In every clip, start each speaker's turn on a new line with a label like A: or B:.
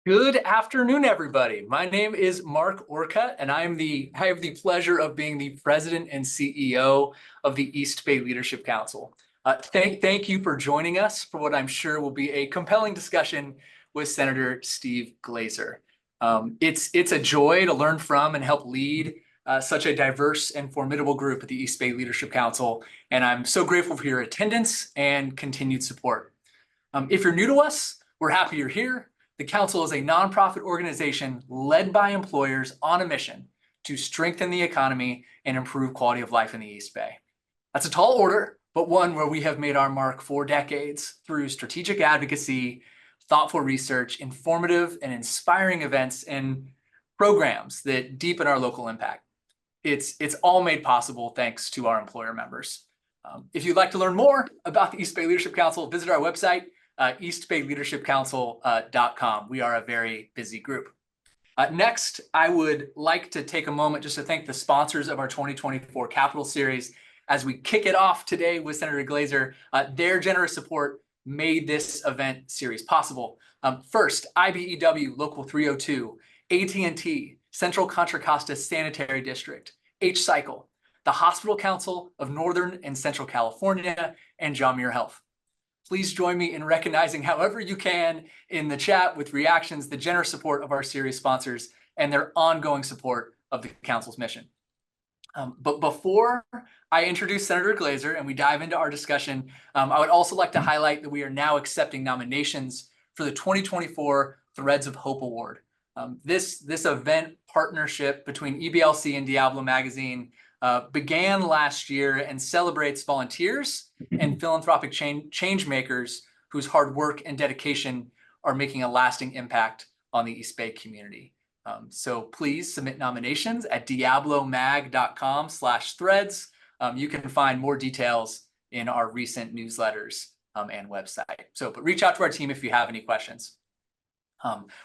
A: Good afternoon, everybody. My name is Mark Orcutt, and I have the pleasure of being the President and CEO of the East Bay Leadership Council. Thank you for joining us for what I'm sure will be a compelling discussion with Senator Steve Glazer. It's a joy to learn from and help lead such a diverse and formidable group at the East Bay Leadership Council, and I'm so grateful for your attendance and continued support. If you're new to us, we're happy you're here. The Council is a nonprofit organization led by employers on a mission to strengthen the economy and improve quality of life in the East Bay. That's a tall order, but one where we have made our mark for decades through strategic advocacy, thoughtful research, informative and inspiring events, and programs that deepen our local impact. It's all made possible thanks to our employer members. If you'd like to learn more about the East Bay Leadership Council, visit our website, eastbayleadershipcouncil.com. We are a very busy group. Next, I would like to take a moment just to thank the sponsors of our 2024 Capital Series. As we kick it off today with Senator Glazer, their generous support made this event series possible. First, IBEW Local 302, AT&T, Central Contra Costa Sanitary District, H-Cycle, the Hospital Council of Northern and Central California, and John Muir Health. Please join me in recognizing however you can in the chat with reactions, the generous support of our series sponsors and their ongoing support of the Council's mission. But before I introduce Senator Glazer and we dive into our discussion, I would also like to highlight that we are now accepting nominations for the 2024 Threads of Hope Award. This event partnership between EBLC and Diablo Magazine began last year and celebrates volunteers and philanthropic change makers whose hard work and dedication are making a lasting impact on the East Bay community. So please submit nominations at diablomag.com/threads. You can find more details in our recent newsletters and website. But reach out to our team if you have any questions.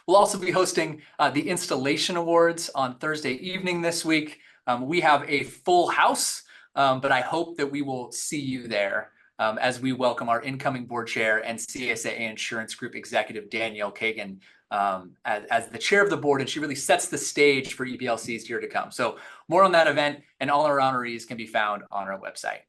A: We'll also be hosting the Installation Awards on Thursday evening this week. We have a full house, but I hope that we will see you there as we welcome our incoming board chair and CSAA Insurance Group executive, Danielle Kagan, as the chair of the board, and she really sets the stage for EBLC's year to come. So more on that event, and all our honorees can be found on our website.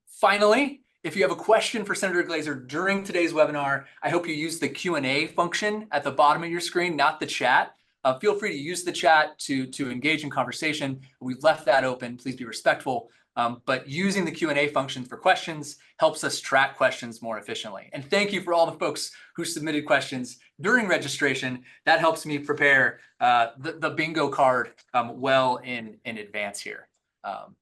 A: Finally, if you have a question for Senator Glazer during today's webinar, I hope you use the Q&A function at the bottom of your screen, not the chat. Feel free to use the chat to engage in conversation. We've left that open. Please be respectful. But using the Q&A function for questions helps us track questions more efficiently. And thank you for all the folks who submitted questions during registration. That helps me prepare the bingo card well in advance here.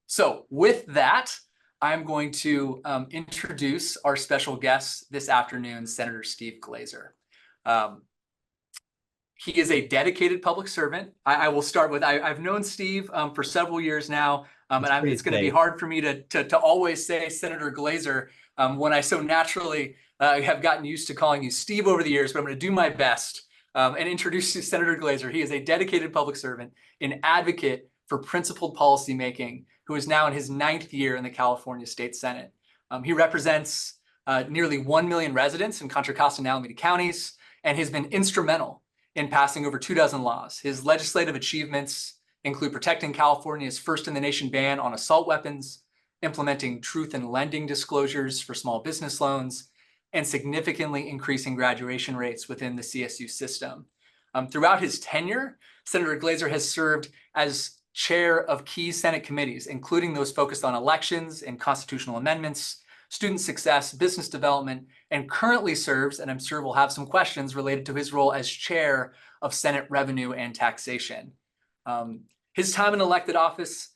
A: So with that, I'm going to introduce our special guest this afternoon, Senator Steve Glazer. He is a dedicated public servant. I will start with, I've known Steve for several years now, and it's going to be hard for me to always say Senator Glazer when I so naturally have gotten used to calling you Steve over the years, but I'm going to do my best and introduce you to Senator Glazer. He is a dedicated public servant, an advocate for principled policymaking, who is now in his 9th year in the California State Senate. He represents nearly 1 million residents in Contra Costa and Alameda counties, and has been instrumental in passing over 24 laws. His legislative achievements include protecting California's first-in-the-nation ban on assault weapons, implementing truth in lending disclosures for small business loans, and significantly increasing graduation rates within the CSU system. Throughout his tenure, Senator Glazer has served as chair of key Senate committees, including those focused on elections and constitutional amendments, student success, business development, and currently serves, and I'm sure we'll have some questions related to his role as chair of Senate Revenue and Taxation. His time in elected office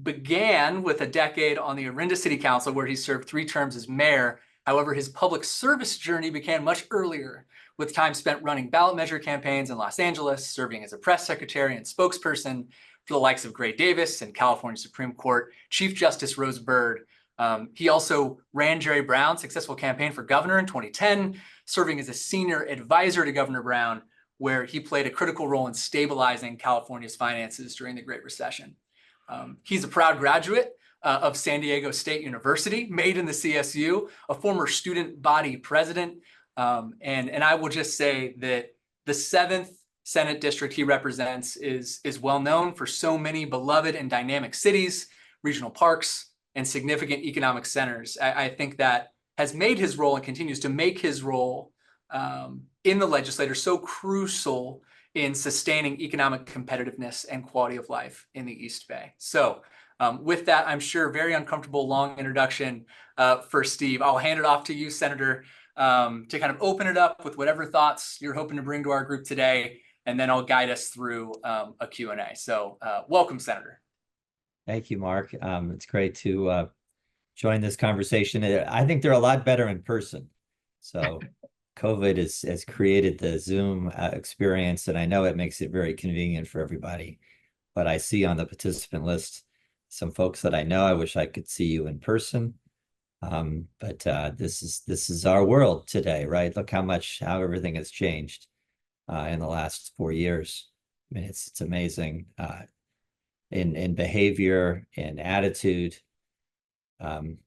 A: began with a decade on the Orinda City Council, where he served 3 terms as mayor. However, his public service journey began much earlier, with time spent running ballot measure campaigns in Los Angeles, serving as a press secretary and spokesperson for the likes of Gray Davis and California Supreme Court Chief Justice Rose Byrd. He also ran Jerry Brown's successful campaign for governor in 2010, serving as a senior advisor to Governor Brown, where he played a critical role in stabilizing California's finances during the Great Recession. He's a proud graduate of San Diego State University, made in the CSU, a former student body president. And I will just say that The 7th Senate district he represents is well known for so many beloved and dynamic cities, regional parks, and significant economic centers. I think that has made his role and continues to make his role in the legislature so crucial in sustaining economic competitiveness and quality of life in the East Bay. So with that, I'm sure very uncomfortable long introduction for Steve. I'll hand it off to you, Senator, to kind of open it up with whatever thoughts you're hoping to bring to our group today, and then I'll guide us through a Q&A. So welcome, Senator.
B: Thank you, Mark. It's great to join this conversation. I think they're a lot better in person. So COVID has created the Zoom experience, and I know it makes it very convenient for everybody. But I see on the participant list some folks that I know. I wish I could see you in person. But this is our world today, right? Look how everything has changed in the last 4 years. I mean, it's amazing in behavior, in attitude. Look,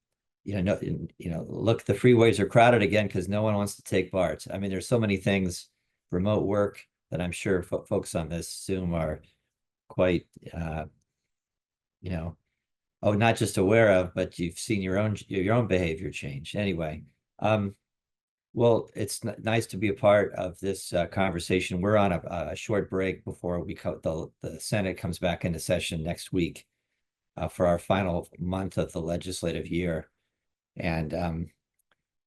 B: the freeways are crowded again because no one wants to take part. I mean, there's so many things, remote work, that I'm sure folks on this Zoom are quite, not just aware of, but you've seen your own behavior change. Anyway, well, it's nice to be a part of this conversation. We're on a short break before the Senate comes back into session next week for our final month of the legislative year. And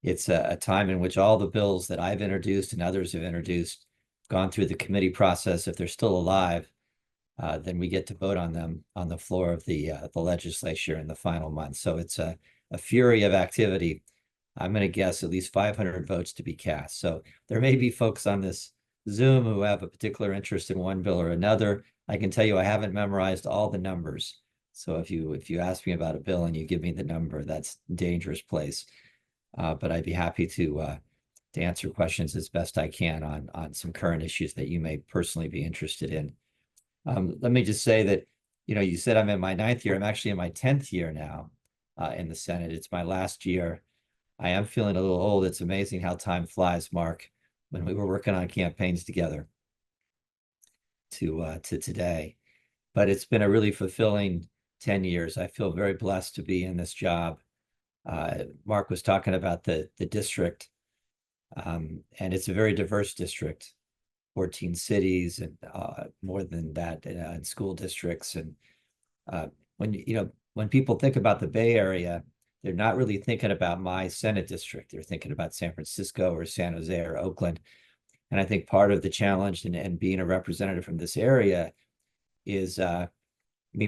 B: it's a time in which all the bills that I've introduced and others have introduced gone through the committee process. If they're still alive, then we get to vote on them on the floor of the legislature in the final month. So it's a fury of activity. I'm going to guess at least 500 votes to be cast. So there may be folks on this Zoom who have a particular interest in one bill or another. I can tell you I haven't memorized all the numbers. So if you ask me about a bill and you give me the number, that's a dangerous place. But I'd be happy to answer questions as best I can on some current issues that you may personally be interested in. Let me just say that, you said I'm in my 9th year. I'm actually in my 10th year now in the Senate. It's my last year. I am feeling a little old. It's amazing how time flies, Mark, when we were working on campaigns together to today. But it's been a really fulfilling 10 years. I feel very blessed to be in this job. Mark was talking about the district, and it's a very diverse district, 14 cities and more than that in school districts. And when people think about the Bay Area, they're not really thinking about my Senate district. They're thinking about San Francisco or San Jose or Oakland. And I think part of the challenge and being a representative from this area is,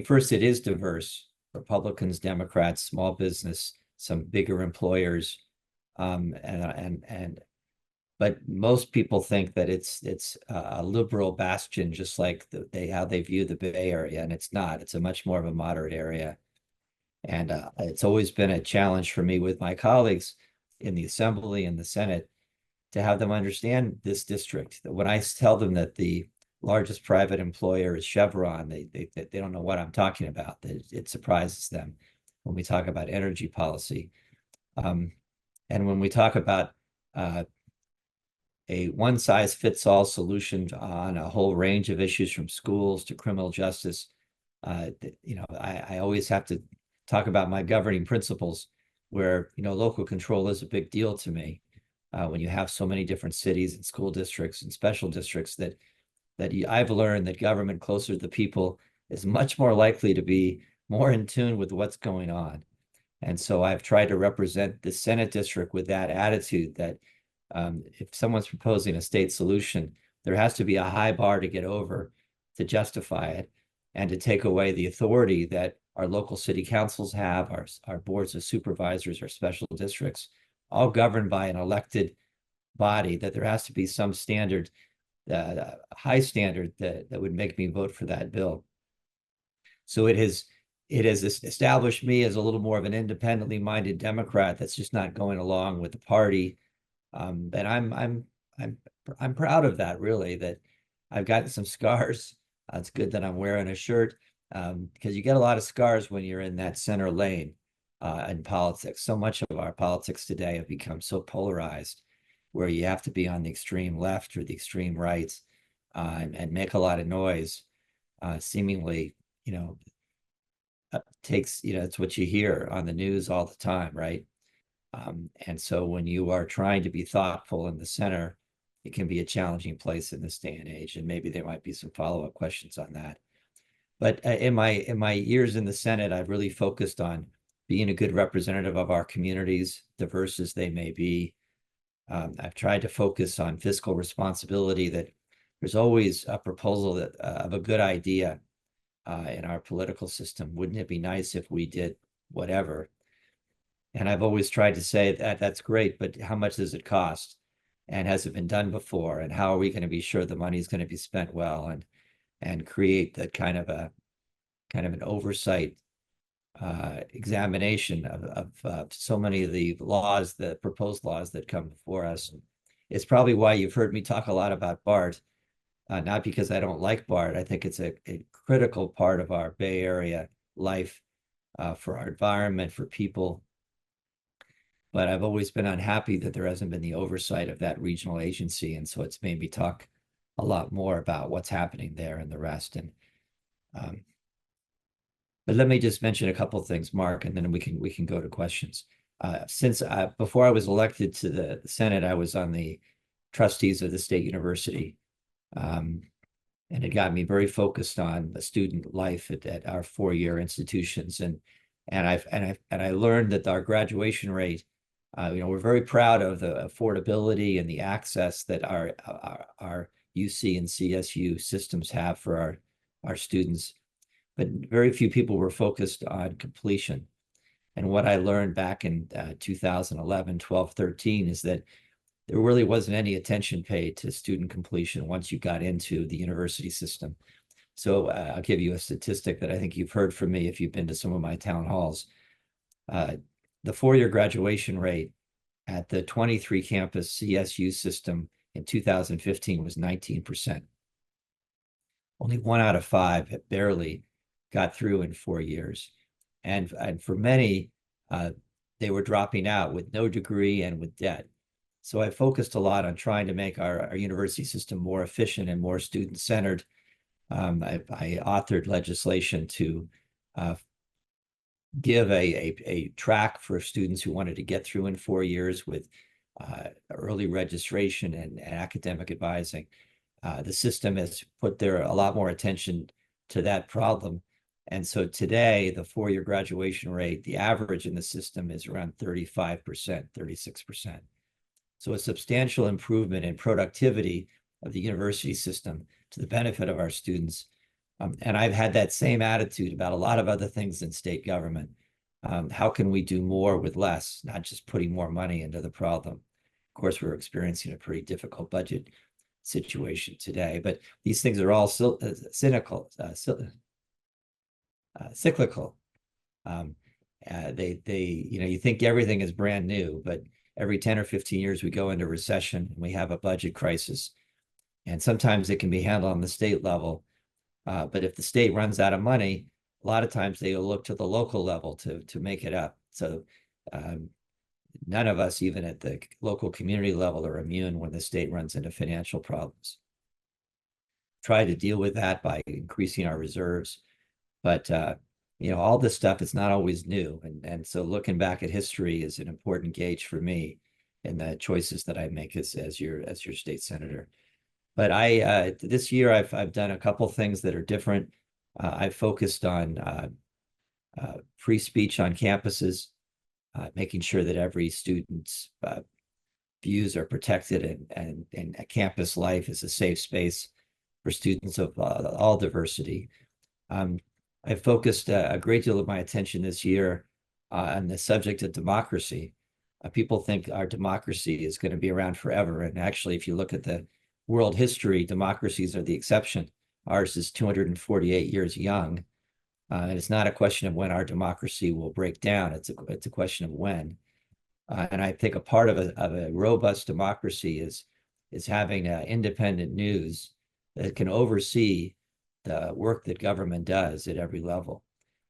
B: first, it is diverse. Republicans, Democrats, small business, some bigger employers, but most people think that it's a liberal bastion, just like how they view the Bay Area, and it's not. It's a much more of a moderate area. And it's always been a challenge for me with my colleagues in the Assembly and the Senate to have them understand this district. When I tell them that the largest private employer is Chevron, they don't know what I'm talking about. It surprises them when we talk about energy policy. And when we talk about a one-size-fits-all solution on a whole range of issues from schools to criminal justice, I always have to talk about my governing principles where, local control is a big deal to me. When you have so many different cities and school districts and special districts I've learned that government closer to the people is much more likely to be more in tune with what's going on. And so I've tried to represent the Senate district with that attitude that if someone's proposing a state solution, there has to be a high bar to get over to justify it and to take away the authority that our local city councils have, our boards of supervisors, our special districts, all governed by an elected body, that there has to be some standard, high standard that would make me vote for that bill. So it has established me as a little more of an independently minded Democrat that's just not going along with the party. And I'm proud of that, really, that I've gotten some scars. It's good that I'm wearing a shirt because you get a lot of scars when you're in that center lane in politics. So much of our politics today have become so polarized. where you have to be on the extreme left or the extreme right and make a lot of noise, seemingly, takes, it's what you hear on the news all the time, right? And so when you are trying to be thoughtful in the center, it can be a challenging place in this day and age. And maybe there might be some follow-up questions on that. But in my years in the Senate, I've really focused on being a good representative of our communities, diverse as they may be. I've tried to focus on fiscal responsibility, that there's always a proposal that of a good idea in our political system. Wouldn't it be nice if we did whatever? And I've always tried to say that that's great, but how much does it cost? And has it been done before? And how are we going to be sure the money is going to be spent well, and create that kind of an oversight examination of so many of the laws, the proposed laws that come before us. It's probably why you've heard me talk a lot about BART, not because I don't like BART. I think it's a critical part of our Bay Area life, for our environment, for people. But I've always been unhappy that there hasn't been the oversight of that regional agency. And so it's made me talk a lot more about what's happening there and the rest. And but let me just mention a couple of things, Mark, and then we can go to questions. Since before I was elected to the Senate, I was on the trustees of the State University, and it got me very focused on the student life at our four-year institutions, and I learned that our graduation rate, we're very proud of the affordability and the access that our UC and CSU systems have for our students, but very few people were focused on completion. And what I learned back in 2011, 12, 13 is that there really wasn't any attention paid to student completion once you got into the university system. So I'll give you a statistic that I think you've heard from me if you've been to some of my town halls. The four-year graduation rate at the 23 campus CSU system in 2015 was 19%. Only 1 out of 5 had barely got through in 4 years. And for many, they were dropping out with no degree and with debt. So I focused a lot on trying to make our university system more efficient and more student-centered. I authored legislation to give a track for students who wanted to get through in 4 years with early registration and academic advising. The system has put there a lot more attention to that problem. And so today, the four-year graduation rate, the average in the system is around 35%, 36%. So a substantial improvement in productivity of the university system to the benefit of our students. And I've had that same attitude about a lot of other things in state government. How can we do more with less, not just putting more money into the problem? Of course, we're experiencing a pretty difficult budget situation today, but these things are all cyclical. You think everything is brand new, but every 10 or 15 years we go into recession and we have a budget crisis. And sometimes it can be handled on the state level. But if the state runs out of money, a lot of times they will look to the local level to make it up. So none of us, even at the local community level, are immune when the state runs into financial problems. Try to deal with that by increasing our reserves. But all this stuff is not always new. And so looking back at history is an important gauge for me in the choices that I make as your state senator. But this year I've done a couple things that are different. I've focused on free speech on campuses, making sure that every student's views are protected, and a campus life is a safe space for students of all diversity. I focused a great deal of my attention this year on the subject of democracy. People think our democracy is going to be around forever. And actually, if you look at the world history, democracies are the exception. Ours is 248 years young. And it's not a question of when our democracy will break down. It's a question of when. And I think a part of a robust democracy is having independent news that can oversee the work that government does at every level.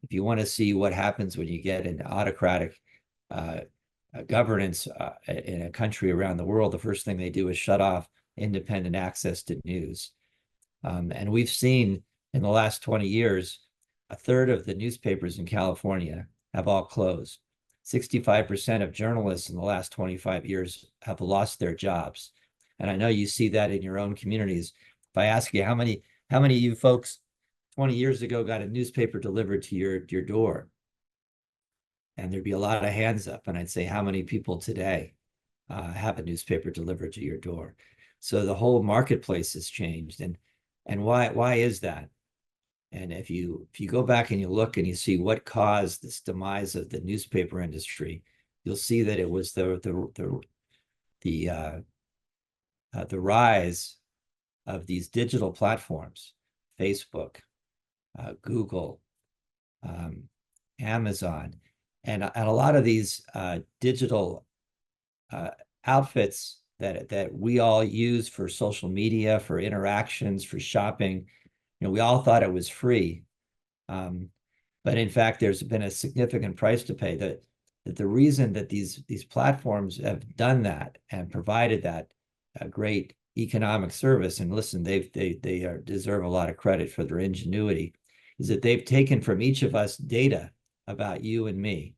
B: If you want to see what happens when you get an autocratic governance in a country around the world, the first thing they do is shut off independent access to news. And we've seen in the last 20 years, a third of the newspapers in California have all closed. 65% of journalists in the last 25 years have lost their jobs. And I know you see that in your own communities. If I ask you how many of you folks 20 years ago got a newspaper delivered to your door, and there'd be a lot of hands up, and I'd say, how many people today have a newspaper delivered to your door? So the whole marketplace has changed. And why is that? And if you go back and you look and you see what caused this demise of the newspaper industry, you'll see that it was the rise of these digital platforms, Facebook, Google, Amazon, and a lot of these digital outfits that we all use for social media, for interactions, for shopping. We all thought it was free, but in fact, there's been a significant price to pay. That the reason that these platforms have done that and provided that great economic service, and listen, they deserve a lot of credit for their ingenuity, is that they've taken from each of us data about you and me,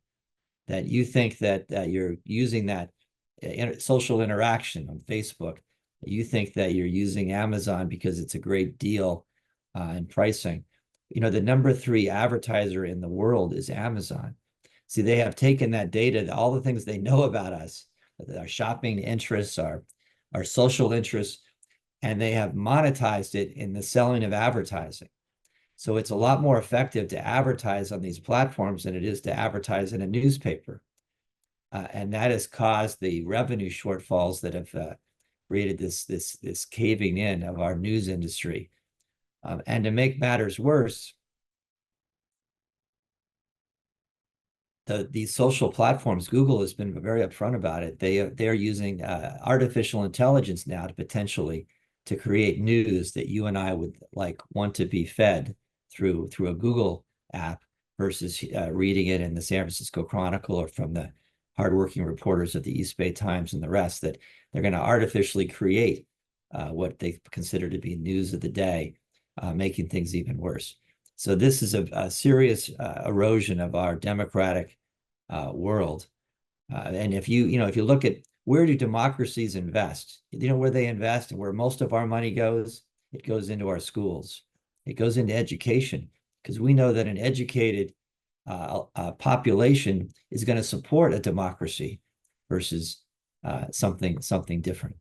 B: that you think that you're using that social interaction on Facebook, you think that you're using Amazon because it's a great deal in pricing. The number 3 advertiser in the world is Amazon. See, they have taken that data, all the things they know about us, our shopping interests, our social interests, and they have monetized it in the selling of advertising. So it's a lot more effective to advertise on these platforms than it is to advertise in a newspaper. And that has caused the revenue shortfalls that have created this caving in of our news industry. And to make matters worse, these social platforms, Google has been very upfront about it. They're using artificial intelligence now to potentially to create news that you and I would want to be fed through a Google app versus reading it in the San Francisco Chronicle or from the hardworking reporters at the East Bay Times and the rest, that they're going to artificially create what they consider to be news of the day, making things even worse. So this is a serious erosion of our democratic world. And if you look at where do democracies invest, where they invest and where most of our money goes, it goes into our schools. It goes into education, because we know that an educated population is going to support a democracy versus something different.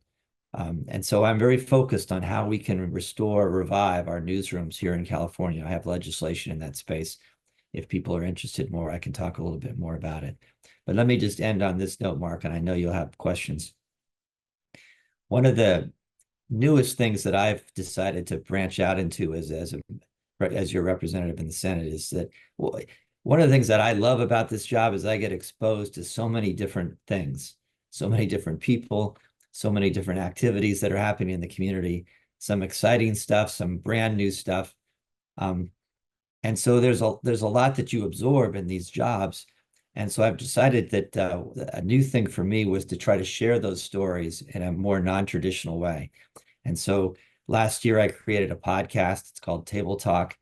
B: And so I'm very focused on how we can revive our newsrooms here in California. I have legislation in that space. If people are interested more, I can talk a little bit more about it. But let me just end on this note, Mark, and I know you'll have questions. One of the newest things that I've decided to branch out into as your representative in the Senate is that one of the things that I love about this job is I get exposed to so many different things, so many different people, so many different activities that are happening in the community, some exciting stuff, some brand new stuff. And so there's a lot that you absorb in these jobs. And so I've decided that a new thing for me was to try to share those stories in a more non-traditional way. And so last year I created a podcast. It's called Table Talk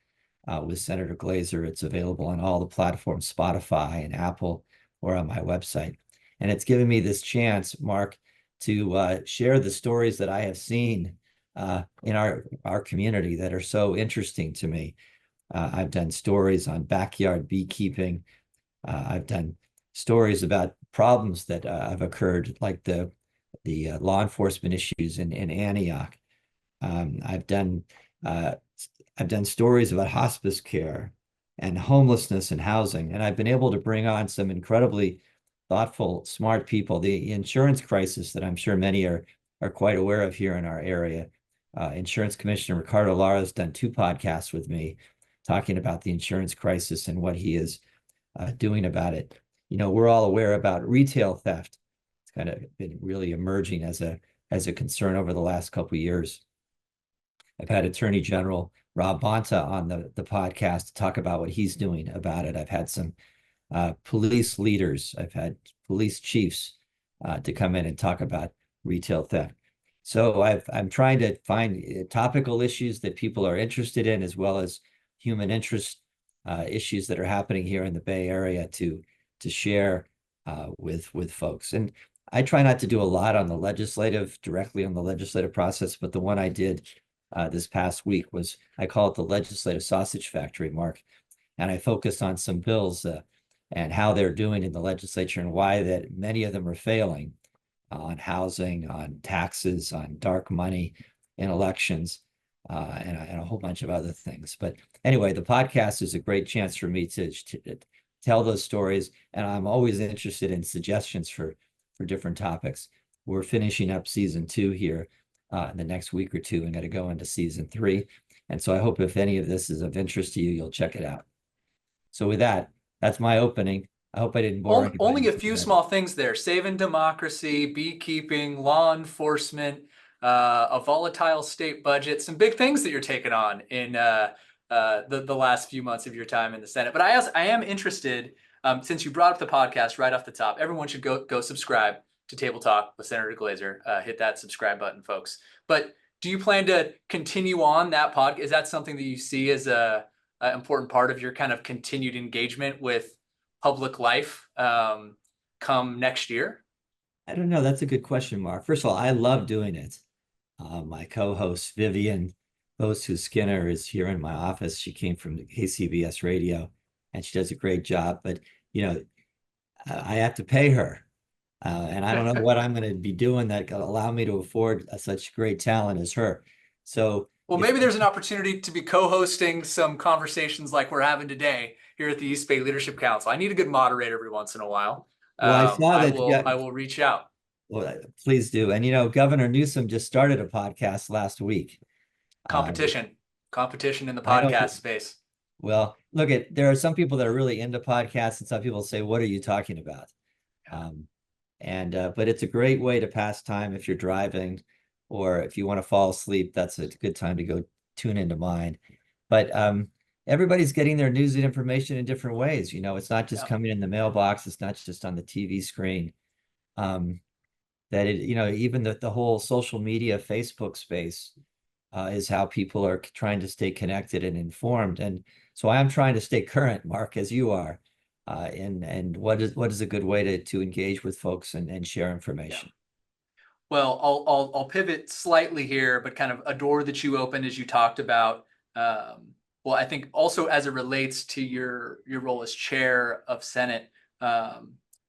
B: with Senator Glazer. It's available on all the platforms, Spotify and Apple, or on my website. And it's given me this chance, Mark, to share the stories that I have seen in our community that are so interesting to me. I've done stories on backyard beekeeping. I've done stories about problems that have occurred, like the law enforcement issues in Antioch. I've done stories about hospice care and homelessness and housing, and I've been able to bring on some incredibly thoughtful, smart people. The insurance crisis that I'm sure many are quite aware of here in our area. Insurance Commissioner Ricardo Lara has done 2 podcasts with me talking about the insurance crisis and what he is doing about it. We're all aware about retail theft. It's kind of been really emerging as a concern over the last couple of years. I've had Attorney General Rob Bonta on the podcast to talk about what he's doing about it. I've had some police leaders. I've had police chiefs to come in and talk about retail theft. So I'm trying to find topical issues that people are interested in, as well as human interest issues that are happening here in the Bay Area to share with folks. And I try not to do a lot on directly on the legislative process, but the one I did this past week was, I call it the legislative sausage factory, Mark. And I focused on some bills and how they're doing in the legislature and why that many of them are failing on housing, on taxes, on dark money in elections, and a whole bunch of other things. But anyway, the podcast is a great chance for me to tell those stories, and I'm always interested in suggestions for different topics. We're finishing up season 2 here in the next week or two, and going to go into season 3. And so I hope if any of this is of interest to you, you'll check it out. So with that, that's my opening. I hope I didn't bore anybody.
A: Only a few small things there: saving democracy, beekeeping, law enforcement, a volatile state budget, some big things that you're taking on in the last few months of your time in the Senate. But I am interested, since you brought up the podcast right off the top, everyone should go subscribe to Table Talk with Senator Glazer. Hit that subscribe button, folks. But do you plan to continue on that podcast? Is that something that you see as a important part of your kind of continued engagement with public life come next year?
B: I don't know. That's a good question, Mark. First of all, I love doing it. My co-host, Vivian Skinner, is here in my office. She came from the KCBS radio, and she does a great job. But, I have to pay her. And I don't know what I'm going to be doing that will allow me to afford such great talent as her. So,
A: well, maybe there's an opportunity to be co-hosting some conversations like we're having today here at the East Bay Leadership Council. I need a good moderator every once in a while.
B: Well, I saw that.
A: I will reach out.
B: Well, please do. And Governor Newsom just started a podcast last week.
A: Competition in the podcast space.
B: Well, there are some people that are really into podcasts, and some people say, "What are you talking about?" But it's a great way to pass time if you're driving, or if you want to fall asleep. That's a good time to go tune into mine. But everybody's getting their news and information in different ways. It's not just coming in the mailbox. It's not just on the TV screen. Even the whole social media, Facebook space is how people are trying to stay connected and informed. And so I'm trying to stay current, Mark, as you are. And what is a good way to engage with folks and share information?
A: Yeah. Well, I'll pivot slightly here, but kind of a door that you opened as you talked about. Well, I think also as it relates to your role as chair of Senate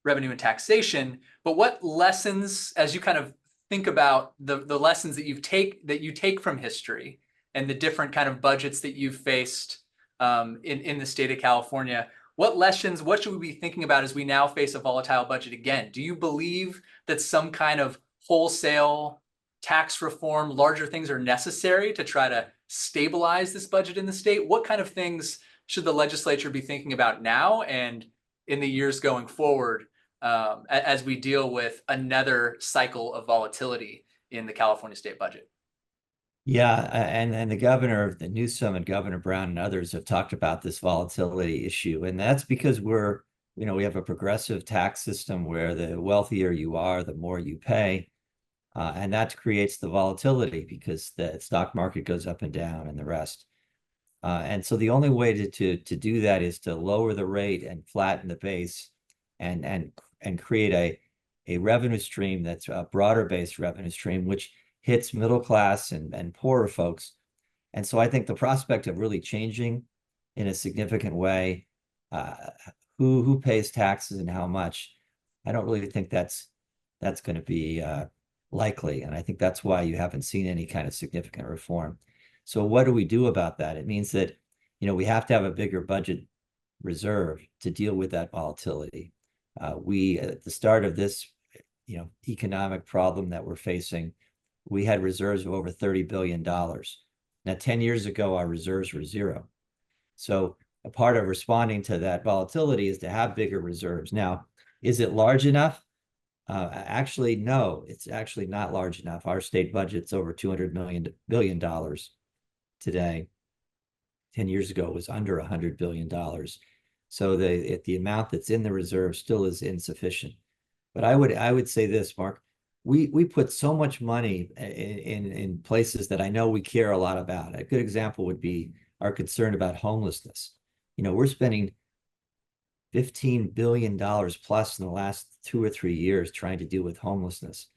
A: Revenue and Taxation, but what lessons, as you kind of think about the lessons that you take from history and the different kind of budgets that you've faced in the state of California, what should we be thinking about as we now face a volatile budget again? Do you believe that some kind of wholesale tax reform, larger things are necessary to try to stabilize this budget in the state? What kind of things should the legislature be thinking about now and in the years going forward as we deal with another cycle of volatility in the California state budget?
B: Yeah, and the governor, the Newsom and Governor Brown and others have talked about this volatility issue, and that's because we have a progressive tax system where the wealthier you are, the more you pay, and that creates the volatility because the stock market goes up and down and the rest. And so the only way to do that is to lower the rate and flatten the base, and create a revenue stream that's a broader based revenue stream, which hits middle class and poorer folks. And so I think the prospect of really changing in a significant way who pays taxes and how much, I don't really think that's going to be likely. And I think that's why you haven't seen any kind of significant reform. So what do we do about that? It means that we have to have a bigger budget reserve to deal with that volatility. We at the start of this economic problem that we're facing, we had reserves of over $30 billion. Now, 10 years ago, our reserves were zero. So a part of responding to that volatility is to have bigger reserves. Now, is it large enough? Actually, no, it's actually not large enough. Our state budget's over $200 billion today. 10 years ago, it was under $100 billion. So the amount that's in the reserve still is insufficient. But I would say this, Mark, we put so much money in places that I know we care a lot about. A good example would be our concern about homelessness. We're spending $15 billion plus in the last 2 or 3 years trying to deal with homelessness.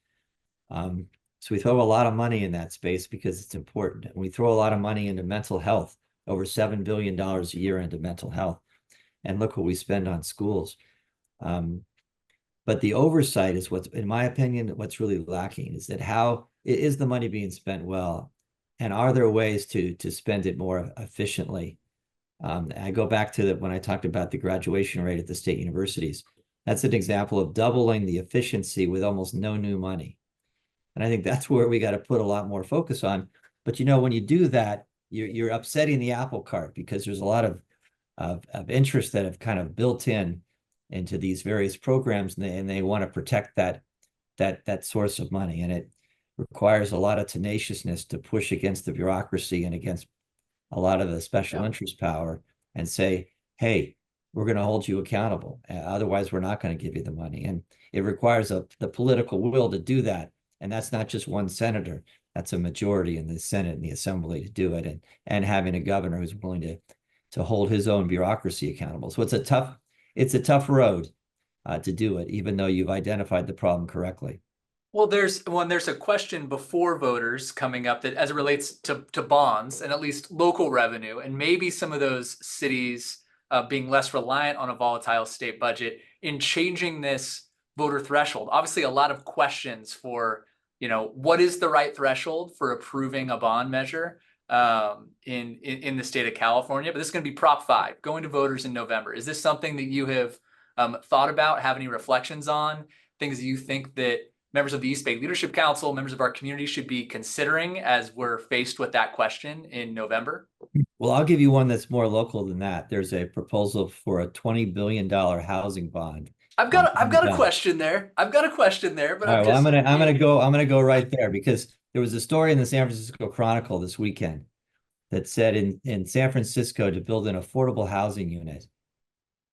B: So we throw a lot of money in that space because it's important. And we throw a lot of money into mental health, over $7 billion a year into mental health. And look what we spend on schools. But the oversight is what's, in my opinion, what's really lacking is that how is the money being spent well? And are there ways to spend it more efficiently? I go back to when I talked about the graduation rate at the state universities. That's an example of doubling the efficiency with almost no new money. And I think that's where we got to put a lot more focus on. But when you do that, you're upsetting the apple cart because there's a lot of interest that have kind of built into these various programs, and they want to protect that source of money. And it requires a lot of tenaciousness to push against the bureaucracy and against a lot of the special interest power and say, hey, we're going to hold you accountable. Otherwise, we're not going to give you the money. And it requires the political will to do that. And that's not just one senator. That's a majority in the Senate and the Assembly to do it, and having a governor who's willing to hold his own bureaucracy accountable. So it's a tough road to do it, even though you've identified the problem correctly.
A: Well, there's a question before voters coming up that as it relates to bonds and at least local revenue, and maybe some of those cities being less reliant on a volatile state budget in changing this voter threshold. Obviously, a lot of questions for, what is the right threshold for approving a bond measure in the state of California? But this is going to be Prop 5 going to voters in November. Is this something that you have thought about, have any reflections on, things that you think that members of the East Bay Leadership Council, members of our community should be considering as we're faced with that question in November?
B: Well, I'll give you one that's more local than that. There's a proposal for a $20 billion housing bond.
A: I've got a question there. But
B: all right, well, I'm gonna go right there, because there was a story in the San Francisco Chronicle this weekend that said in San Francisco, to build an affordable housing unit,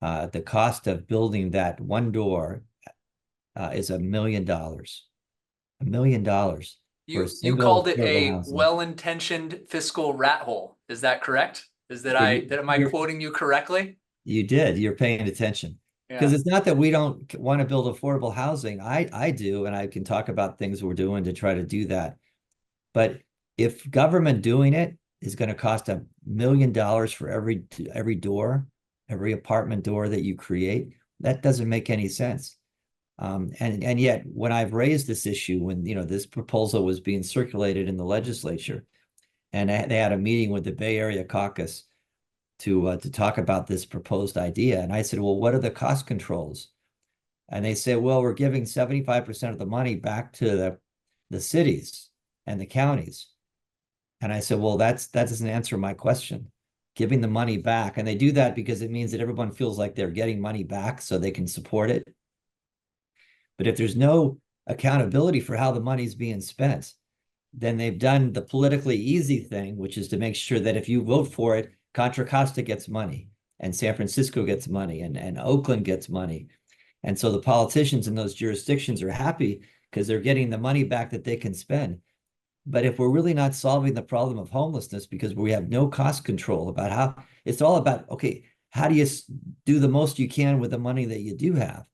B: the cost of building that one door is $1 million. $1 million.
A: You called it a well-intentioned fiscal rat hole. Is that correct? Am I quoting you correctly?
B: You did. You're paying attention. Because it's not that we don't want to build affordable housing. I do, and I can talk about things we're doing to try to do that. But if government doing it is going to cost $1 million for every door, every apartment door that you create, that doesn't make any sense. And yet, when I've raised this issue, when this proposal was being circulated in the legislature, and they had a meeting with the Bay Area caucus to talk about this proposed idea, and I said, well, what are the cost controls? And they said, well, we're giving 75% of the money back to the cities and the counties. And I said, well, that doesn't answer my question. Giving the money back, and they do that because it means that everyone feels like they're getting money back so they can support it. But if there's no accountability for how the money's being spent, then they've done the politically easy thing, which is to make sure that if you vote for it, Contra Costa gets money, and San Francisco gets money, and Oakland gets money. And so the politicians in those jurisdictions are happy because they're getting the money back that they can spend. But if we're really not solving the problem of homelessness because we have no cost control about how, it's all about, okay, how do you do the most you can with the money that you do have?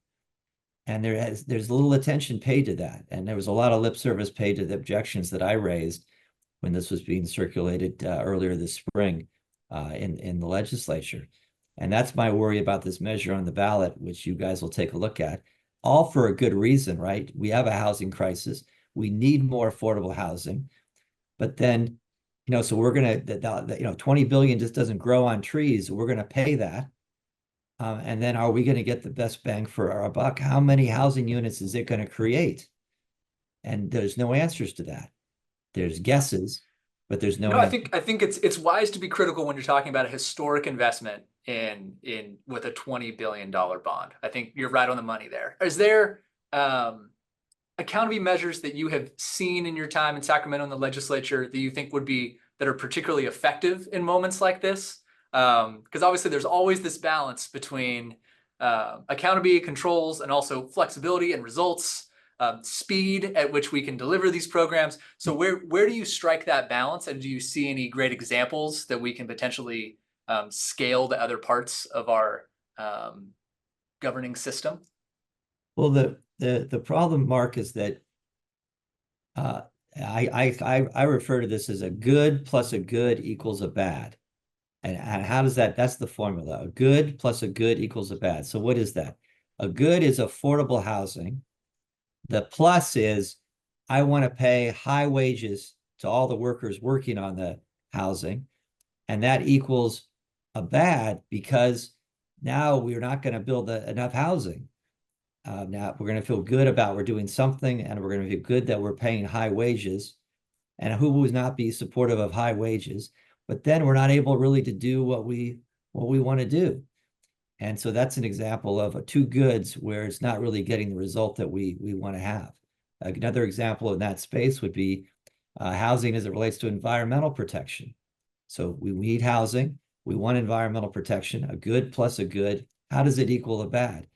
B: And there's little attention paid to that. And there was a lot of lip service paid to the objections that I raised when this was being circulated earlier this spring in the legislature. And that's my worry about this measure on the ballot, which you guys will take a look at, all for a good reason, right? We have a housing crisis. We need more affordable housing. But then, so we're going to, 20 billion just doesn't grow on trees. We're going to pay that. And then are we going to get the best bang for our buck? How many housing units is it going to create? And there's no answers to that. There's guesses, but there's no.
A: I think it's wise to be critical when you're talking about a historic investment in with a $20 billion bond. I think you're right on the money there. Is there accountability measures that you have seen in your time in Sacramento in the legislature that you think that are particularly effective in moments like this? Because obviously there's always this balance between accountability, controls, and also flexibility and results, speed at which we can deliver these programs. So where do you strike that balance? And do you see any great examples that we can potentially scale to other parts of our governing system?
B: Well, the problem, Mark, is that I refer to this as a good plus a good equals a bad. And how does that's the formula. A good plus a good equals a bad. So what is that? A good is affordable housing. The plus is I want to pay high wages to all the workers working on the housing. And that equals a bad because now we're not going to build enough housing. Now we're going to feel good about we're doing something, and we're going to feel good that we're paying high wages. And who would not be supportive of high wages? But then we're not able really to do what we want to do. And so that's an example of two goods where it's not really getting the result that we want to have. Another example in that space would be housing as it relates to environmental protection. So we need housing. We want environmental protection, a good plus a good. How does it equal a bad?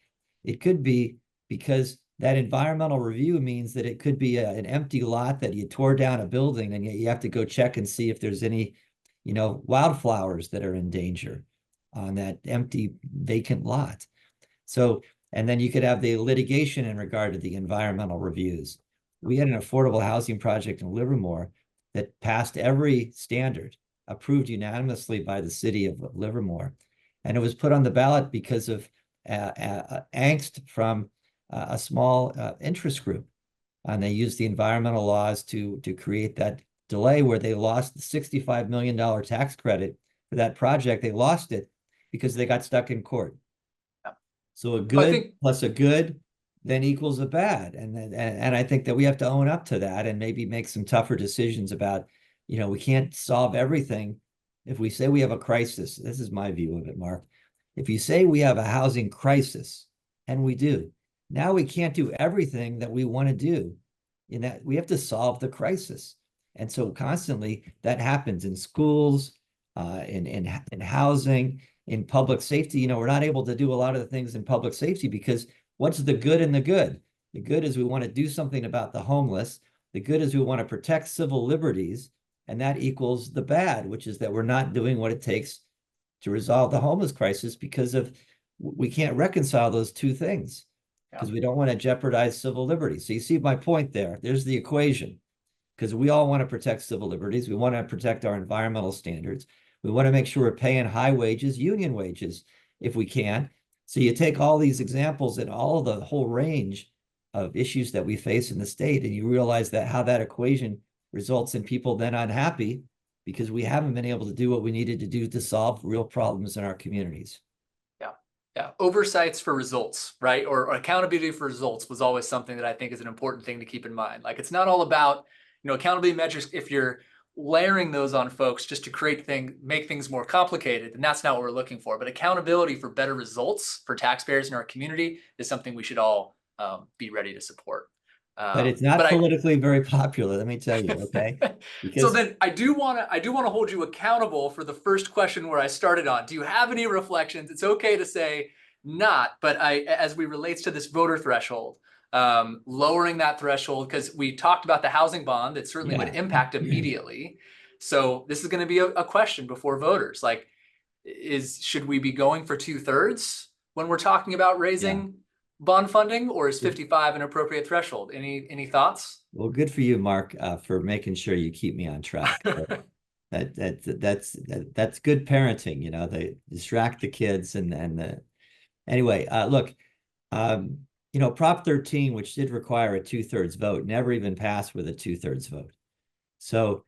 B: It could be because that environmental review means that it could be an empty lot that you tore down a building, and yet you have to go check and see if there's any, wildflowers that are in danger on that empty vacant lot. So, and then you could have the litigation in regard to the environmental reviews. We had an affordable housing project in Livermore that passed every standard, approved unanimously by the city of Livermore. And it was put on the ballot because of angst from a small interest group. And they used the environmental laws to create that delay where they lost the $65 million tax credit for that project. They lost it because they got stuck in court.
A: Yeah.
B: So a good plus a good then equals a bad. And I think that we have to own up to that and maybe make some tougher decisions about, we can't solve everything. If we say we have a crisis, this is my view of it, Mark. If you say we have a housing crisis, and we do, now we can't do everything that we want to do in that we have to solve the crisis. And so constantly that happens in schools, in housing, in public safety. We're not able to do a lot of the things in public safety because what's the good in the good? The good is we want to do something about the homeless. The good is we want to protect civil liberties. And that equals the bad, which is that we're not doing what it takes to resolve the homeless crisis because we can't reconcile those two things because we don't want to jeopardize civil liberties. So you see my point there. There's the equation. Because we all want to protect civil liberties. We want to protect our environmental standards. We want to make sure we're paying high wages, union wages, if we can. So you take all these examples and all of the whole range of issues that we face in the state, and you realize that how that equation results in people then unhappy because we haven't been able to do what we needed to do to solve real problems in our communities.
A: Yeah. Oversights for results, right? Or accountability for results was always something that I think is an important thing to keep in mind. Like, it's not all about, accountability measures. If you're layering those on folks just to make things more complicated, then that's not what we're looking for. But accountability for better results for taxpayers in our community is something we should all be ready to support.
B: But it's not politically very popular, let me tell you, okay?
A: So then I do want to hold you accountable for the first question where I started on. Do you have any reflections? It's okay to say not, but as we relates to this voter threshold, lowering that threshold, because we talked about the housing bond that certainly would impact immediately. So this is going to be a question before voters. Like, should we be going for 2/3 when we're talking about raising bond funding, or is 55 an appropriate threshold? Any thoughts?
B: Well, good for you, Mark, for making sure you keep me on track. That's good parenting. They distract the kids anyway. Look, Prop 13, which did require a 2/3 vote, never even passed with a 2/3 vote. So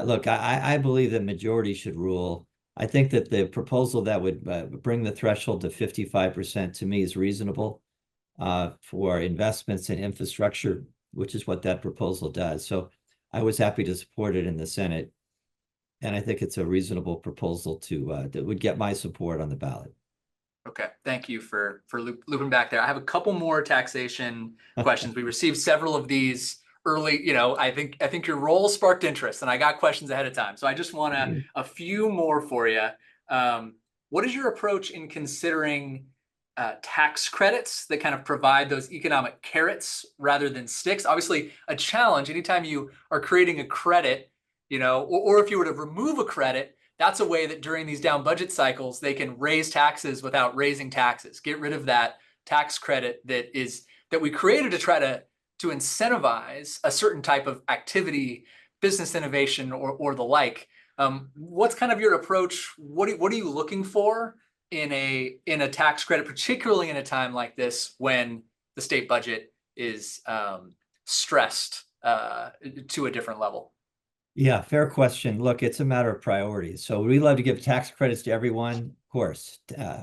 B: look, I believe that majority should rule. I think that the proposal that would bring the threshold to 55% to me is reasonable. For investments in infrastructure, which is what that proposal does. So I was happy to support it in the Senate. And I think it's a reasonable proposal that would get my support on the ballot.
A: Okay, thank you for looping back there. I have a couple more taxation questions. We received several of these early. I think your role sparked interest, and I got questions ahead of time. So I just want a few more for you. What is your approach in considering tax credits that kind of provide those economic carrots rather than sticks. Obviously, a challenge anytime you are creating a credit, or if you were to remove a credit, that's a way that during these down budget cycles, they can raise taxes without raising taxes. Get rid of that tax credit that we created to try to incentivize a certain type of activity, business innovation, or the like. What's kind of your approach? What are you looking for in a tax credit, particularly in a time like this when the state budget is stressed to a different level?
B: Yeah, fair question. Look, it's a matter of priorities. So we love to give tax credits to everyone, of course.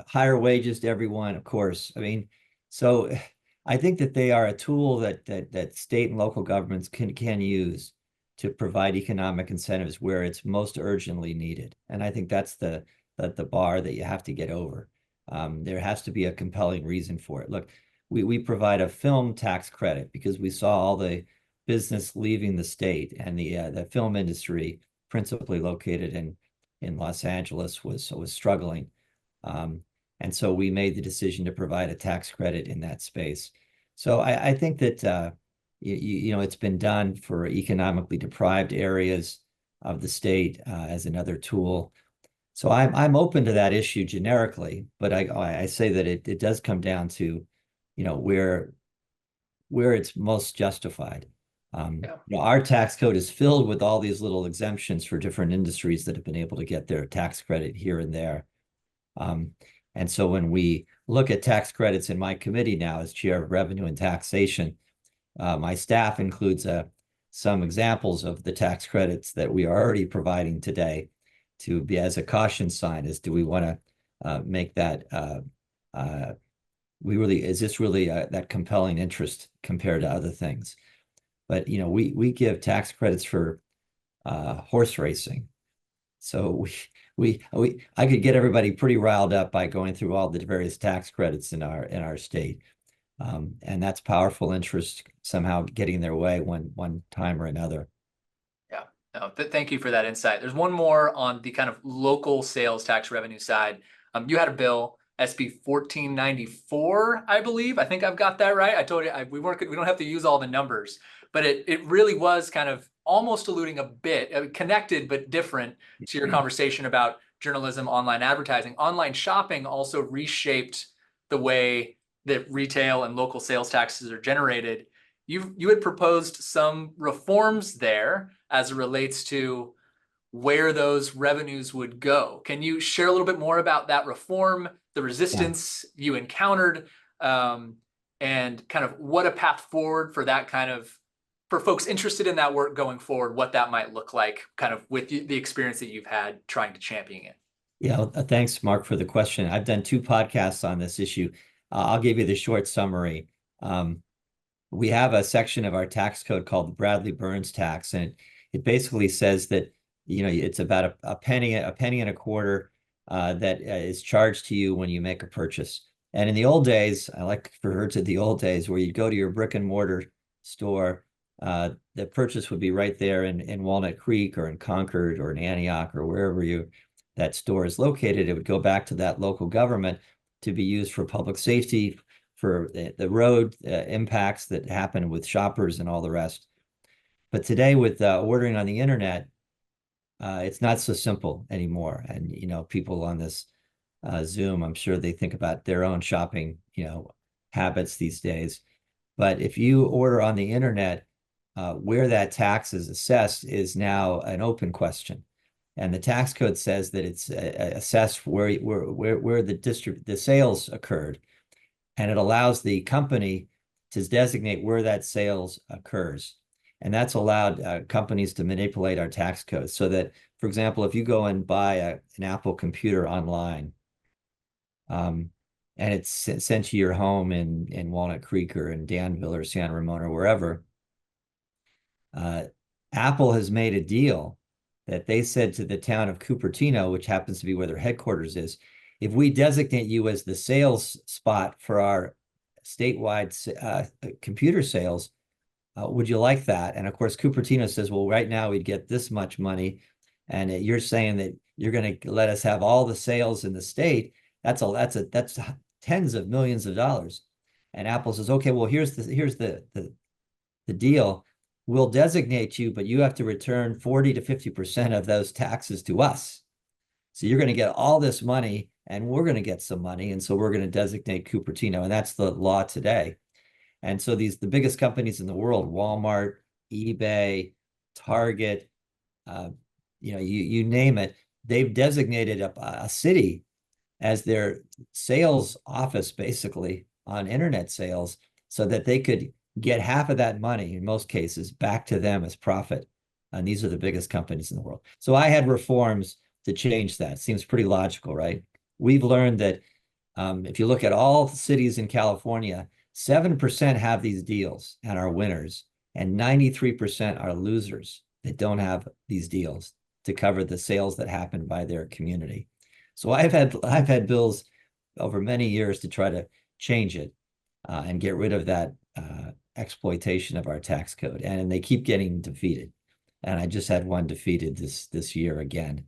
B: Higher wages to everyone, of course. I mean, so I think that they are a tool that state and local governments can use to provide economic incentives where it's most urgently needed. And I think that's the bar that you have to get over. There has to be a compelling reason for it. Look, we provide a film tax credit because we saw all the business leaving the state, and the film industry, principally located in Los Angeles, was struggling. And so we made the decision to provide a tax credit in that space. So I think that it's been done for economically deprived areas of the state as another tool. So I'm open to that issue generically, but I say that it does come down to where it's most justified. Our tax code is filled with all these little exemptions for different industries that have been able to get their tax credit here and there. And so when we look at tax credits in my committee now as chair of revenue and taxation, my staff includes some examples of the tax credits that we are already providing today to be as a caution sign as do we want to make that is this really that compelling interest compared to other things? But we give tax credits for horse racing. So I could get everybody pretty riled up by going through all the various tax credits in our state. And that's powerful interest somehow getting their way one time or another.
A: Yeah, no, thank you for that insight. There's one more on the kind of local sales tax revenue side. You had a bill, SB 1494, I believe. I think I've got that right. I told you we don't have to use all the numbers, but it really was kind of almost alluding a bit connected but different to your conversation about journalism, online advertising. Online shopping also reshaped the way that retail and local sales taxes are generated. You had proposed some reforms there as it relates to where those revenues would go. Can you share a little bit more about that reform, the resistance you encountered, and kind of what a path forward for that kind of, for folks interested in that work going forward, what that might look like kind of with the experience that you've had trying to champion it?
B: Yeah, thanks, Mark, for the question. I've done 2 podcasts on this issue. I'll give you the short summary. We have a section of our tax code called the Bradley Burns tax, and it basically says that it's about a penny and a quarter that is charged to you when you make a purchase. And in the old days, I like to refer to the old days where you'd go to your brick and mortar store, the purchase would be right there in Walnut Creek or in Concord or in Antioch or wherever that store is located. It would go back to that local government to be used for public safety, for the road impacts that happen with shoppers and all the rest. But today with ordering on the internet, it's not so simple anymore. And, people on this Zoom, I'm sure they think about their own shopping, habits these days. But if you order on the internet, where that tax is assessed is now an open question. And the tax code says that it's assessed where the sales occurred. And it allows the company to designate where that sales occurs. And that's allowed companies to manipulate our tax code so that, for example, if you go and buy an Apple computer online, and it's sent to your home in Walnut Creek or in Danville or San Ramon or wherever, Apple has made a deal that they said to the town of Cupertino, which happens to be where their headquarters is, if we designate you as the sales spot for our statewide computer sales, would you like that? And of course, Cupertino says, well, right now we'd get this much money. And you're saying that you're going to let us have all the sales in the state. That's tens of millions of dollars. And Apple says, okay, well, here's the deal. We'll designate you, but you have to return 40 to 50% of those taxes to us. So you're going to get all this money and we're going to get some money. And so we're going to designate Cupertino. And that's the law today. And so the biggest companies in the world, Walmart, eBay, Target, you name it, they've designated a city as their sales office, basically, on internet sales, so that they could get half of that money, in most cases, back to them as profit. And these are the biggest companies in the world. So I had reforms to change that. Seems pretty logical, right? We've learned that if you look at all cities in California, 7% have these deals and are winners, and 93% are losers that don't have these deals to cover the sales that happen by their community. So I've had bills over many years to try to change it and get rid of that exploitation of our tax code, and they keep getting defeated. And I just had one defeated this year again,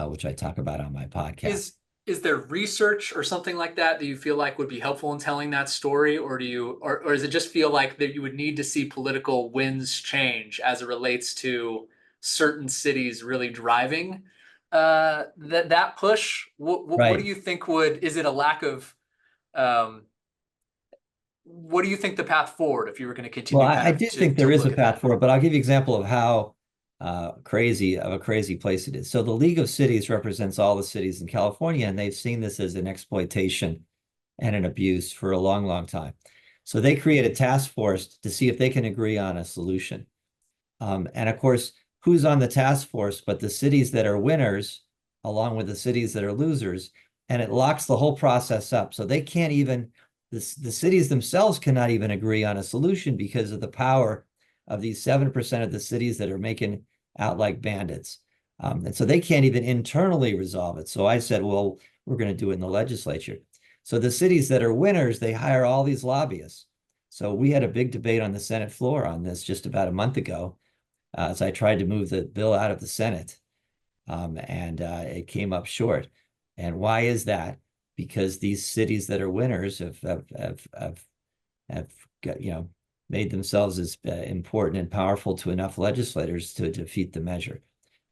B: which I talk about on my podcast.
A: Is there research or something like that you feel like would be helpful in telling that story, or does it just feel like that you would need to see political winds change as it relates to certain cities really driving that push? What do you think is it a lack of what do you think the path forward if you were going to continue?
B: Well, I do think there is a path forward, but I'll give you an example of how crazy place it is. So the League of Cities represents all the cities in California, and they've seen this as an exploitation and an abuse for a long, long time. So they create a task force to see if they can agree on a solution. And of course, who's on the task force but the cities that are winners, along with the cities that are losers, and it locks the whole process up. So they can't even, the cities themselves cannot even agree on a solution because of the power of these 7% of the cities that are making out like bandits. And so they can't even internally resolve it. So I said, well, we're going to do it in the legislature. So the cities that are winners, they hire all these lobbyists. So we had a big debate on the Senate floor on this just about a month ago, as I tried to move the bill out of the Senate, and it came up short. And why is that? Because these cities that are winners have got, made themselves as important and powerful to enough legislators to defeat the measure.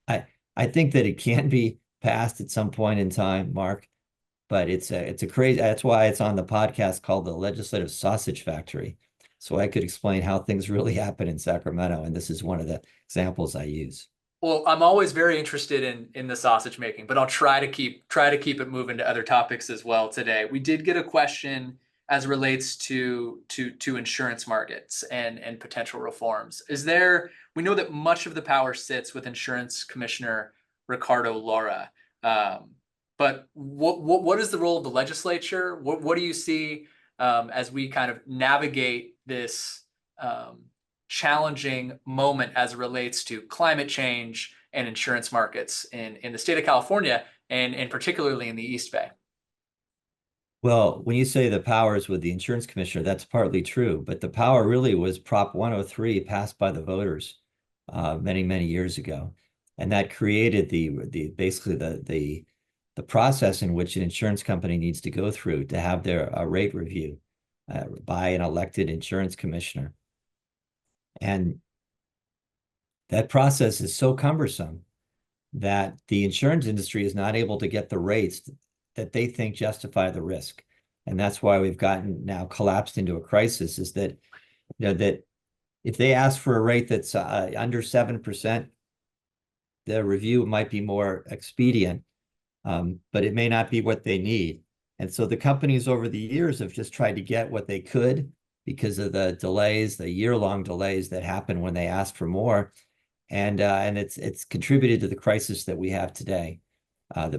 B: I think that it can be passed at some point in time, Mark, but it's a crazy. That's why it's on the podcast called the Legislative Sausage Factory, so I could explain how things really happen in Sacramento, and this is one of the examples I use.
A: Well, I'm always very interested in the sausage making, but I'll try to keep it moving to other topics as well today. We did get a question as relates to insurance markets and potential reforms. We know that much of the power sits with Insurance Commissioner Ricardo Lara, but what is the role of the legislature? What do you see as we kind of navigate this challenging moment as it relates to climate change and insurance markets in the state of California and particularly in the East Bay?
B: Well, when you say the powers with the insurance commissioner, that's partly true, but the power really was Prop 103 passed by the voters many, many years ago. And that created basically the process in which an insurance company needs to go through to have their rate review by an elected insurance commissioner. And that process is so cumbersome that the insurance industry is not able to get the rates that they think justify the risk. And that's why we've gotten now collapsed into a crisis, is that, that if they ask for a rate that's under 7%, the review might be more expedient, but it may not be what they need. And so the companies over the years have just tried to get what they could because of the delays, the year-long delays that happen when they ask for more. And it's contributed to the crisis that we have today,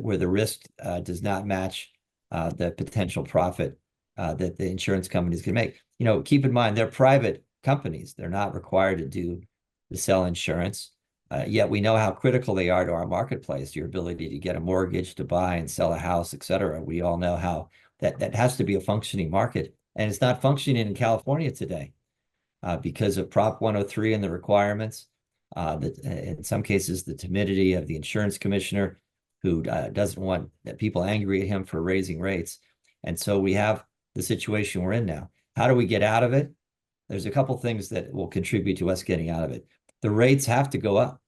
B: where the risk does not match the potential profit that the insurance companies can make. Keep in mind, they're private companies. They're not required to sell insurance. Yet we know how critical they are to our marketplace, your ability to get a mortgage, to buy and sell a house, et cetera. We all know how that has to be a functioning market. And it's not functioning in California today because of Prop 103 and the requirements. That in some cases, the timidity of the insurance commissioner, who doesn't want people angry at him for raising rates. And so we have the situation we're in now. How do we get out of it? There's a couple things that will contribute to us getting out of it. The rates have to go up.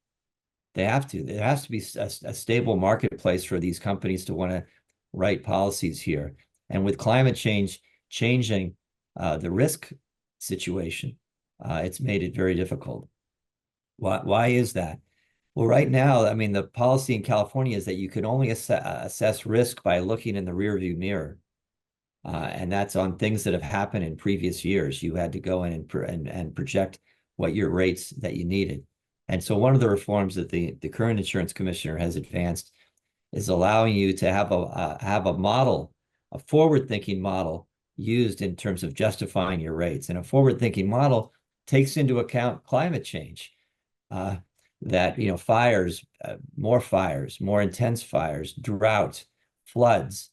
B: They have to. There has to be a stable marketplace for these companies to want to write policies here. And with climate change changing the risk situation, it's made it very difficult. Why is that? Well, right now, I mean, the policy in California is that you can only assess risk by looking in the rearview mirror. And that's on things that have happened in previous years. You had to go in and project what your rates that you needed. And so one of the reforms that the current insurance commissioner has advanced is allowing you to have a model, a forward-thinking model used in terms of justifying your rates. And a forward-thinking model takes into account climate change, that, you know, fires, more intense fires, drought, floods,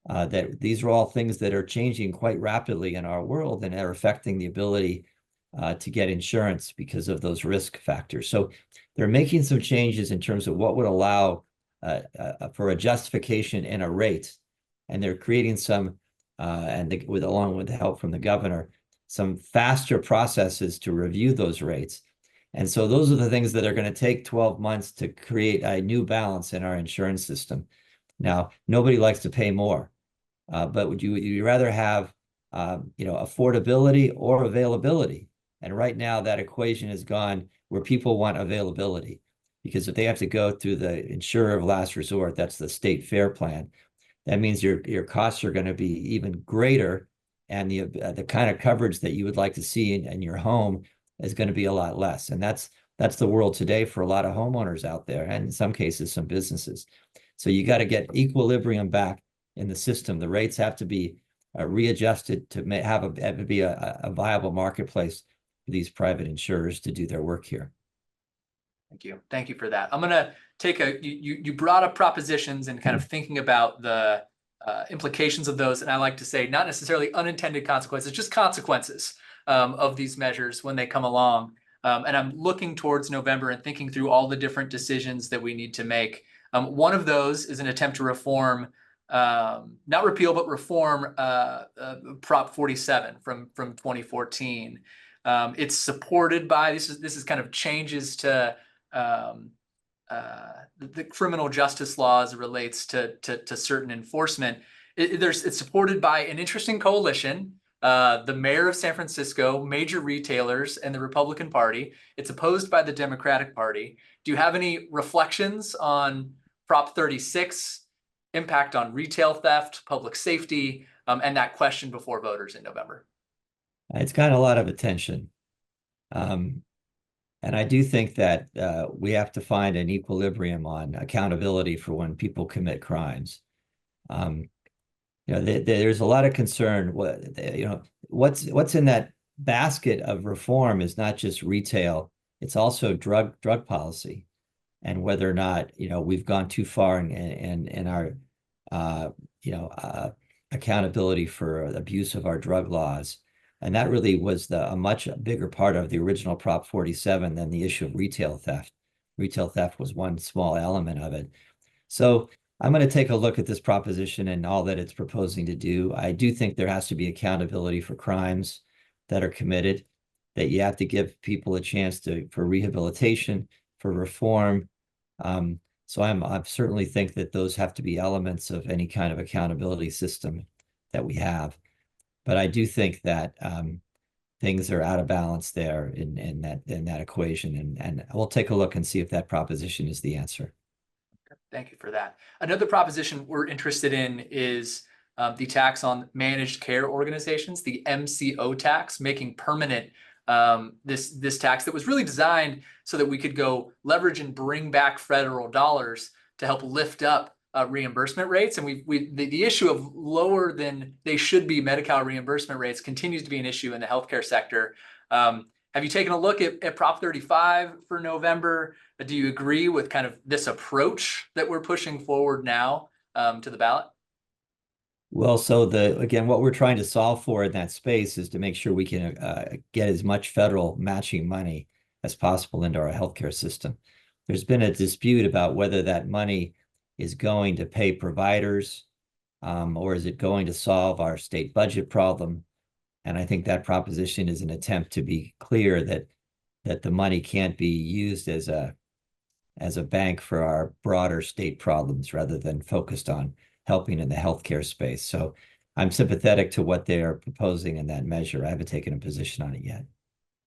B: that these are all things that are changing quite rapidly in our world and are affecting the ability to get insurance because of those risk factors. So they're making some changes in terms of what would allow for a justification in a rate. And they're creating some, along with the help from the governor, some faster processes to review those rates. And so those are the things that are going to take 12 months to create a new balance in our insurance system. Now, nobody likes to pay more, but would you rather have affordability or availability? And right now that equation has gone where people want availability, because if they have to go through the insurer of last resort, that's the state fair plan, that means your costs are going to be even greater, and the kind of coverage that you would like to see in your home is going to be a lot less. And that's the world today for a lot of homeowners out there, and in some cases, some businesses. So you got to get equilibrium back in the system. The rates have to be readjusted to be a viable marketplace for these private insurers to do their work here.
A: Thank you. Thank you for that. I'm going to take you brought up propositions and kind of thinking about the implications of those. And I like to say not necessarily unintended consequences, just consequences of these measures when they come along. And I'm looking towards November and thinking through all the different decisions that we need to make. One of those is an attempt to reform, not repeal, but reform Prop 47 from 2014. It's supported by, this is kind of changes to the criminal justice law as it relates to certain enforcement. It's supported by an interesting coalition, the mayor of San Francisco, major retailers, and the Republican Party. It's opposed by the Democratic Party. Do you have any reflections on Prop 36, impact on retail theft, public safety, and that question before voters in November?
B: It's got a lot of attention. And I do think that we have to find an equilibrium on accountability for when people commit crimes. There's a lot of concern. What's in that basket of reform is not just retail; it's also drug policy, and whether or not we've gone too far in our accountability for abuse of our drug laws. And that really was a much bigger part of the original Prop 47 than the issue of retail theft. Retail theft was one small element of it. So I'm going to take a look at this proposition and all that it's proposing to do. I do think there has to be accountability for crimes that are committed, that you have to give people a chance for rehabilitation, for reform. So I certainly think that those have to be elements of any kind of accountability system that we have. But I do think that things are out of balance there in that equation, and we'll take a look and see if that proposition is the answer.
A: Thank you for that. Another proposition we're interested in is the tax on managed care organizations, the MCO tax, making permanent this tax that was really designed so that we could go leverage and bring back federal dollars to help lift up reimbursement rates. And the issue of lower than they should be Medi-Cal reimbursement rates continues to be an issue in the healthcare sector. Have you taken a look at Prop 35 for November? Do you agree with kind of this approach that we're pushing forward now to the ballot?
B: Well, so again, what we're trying to solve for in that space is to make sure we can get as much federal matching money as possible into our healthcare system. There's been a dispute about whether that money is going to pay providers or is it going to solve our state budget problem? And I think that proposition is an attempt to be clear that the money can't be used as a bank for our broader state problems rather than focused on helping in the healthcare space. So I'm sympathetic to what they are proposing in that measure. I haven't taken a position on it yet.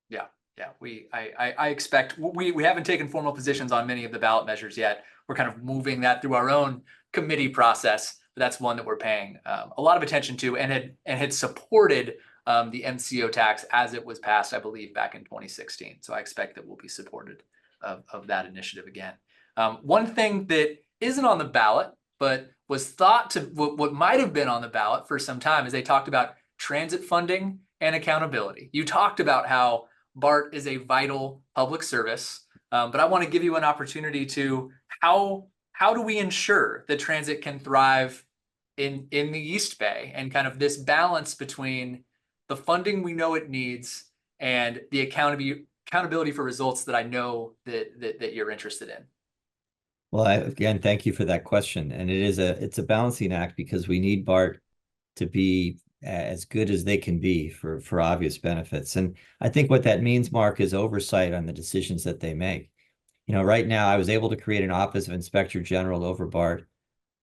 A: Yeah, I expect we haven't taken formal positions on many of the ballot measures yet. We're kind of moving that through our own committee process, but that's one that we're paying a lot of attention to, and had supported the MCO tax as it was passed, I believe, back in 2016. So I expect that we'll be supported of that initiative again. One thing that isn't on the ballot, but was thought to what might have been on the ballot for some time, is they talked about transit funding and accountability. You talked about how BART is a vital public service, but I want to give you an opportunity to how do we ensure that transit can thrive in the East Bay, and kind of this balance between the funding we know it needs and the accountability for results that I know that you're interested in.
B: Well, again, thank you for that question. And it's a balancing act, because we need BART to be as good as they can be for obvious benefits. And I think what that means, Mark, is oversight on the decisions that they make. Right now I was able to create an Office of Inspector General over BART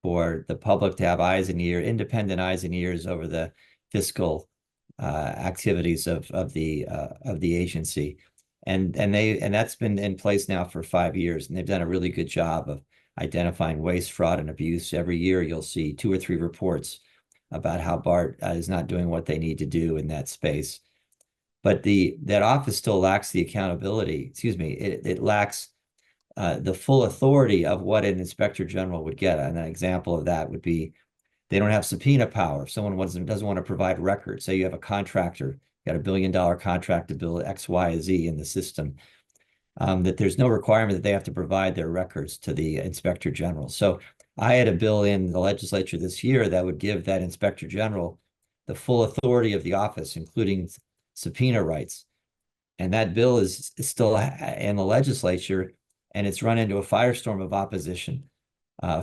B: for the public to have independent eyes and ears over the fiscal activities of the agency. And that's been in place now for 5 years, and they've done a really good job of identifying waste, fraud, and abuse. Every year you'll see 2 or 3 reports about how BART is not doing what they need to do in that space. But that office still lacks the accountability. Excuse me, it lacks the full authority of what an inspector general would get. And an example of that would be, they don't have subpoena power. If someone doesn't want to provide records, say you have a contractor, got $1 billion contract to build X, Y, Z in the system, that there's no requirement that they have to provide their records to the inspector general. So I had a bill in the legislature this year that would give that inspector general the full authority of the office, including subpoena rights. And that bill is still in the legislature, and it's run into a firestorm of opposition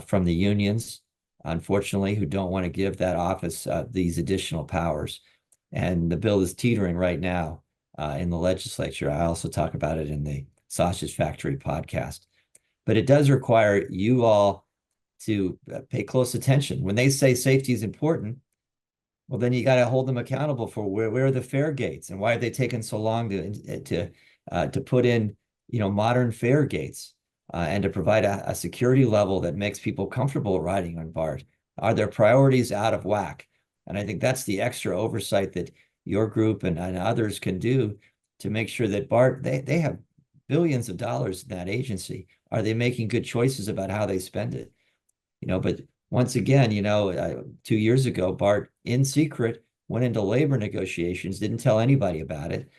B: from the unions, unfortunately, who don't want to give that office these additional powers. And the bill is teetering right now in the legislature. I also talk about it in the Sausage Factory podcast. But it does require you all to pay close attention. When they say safety is important, well, then you got to hold them accountable for where are the fare gates, and why have they taken so long to put in modern fare gates and to provide a security level that makes people comfortable riding on BART. Are their priorities out of whack? And I think that's the extra oversight that your group and others can do to make sure that BART, they have billions of dollars in that agency. Are they making good choices about how they spend it? But once again, 2 years ago, BART in secret went into labor negotiations, didn't tell anybody about it,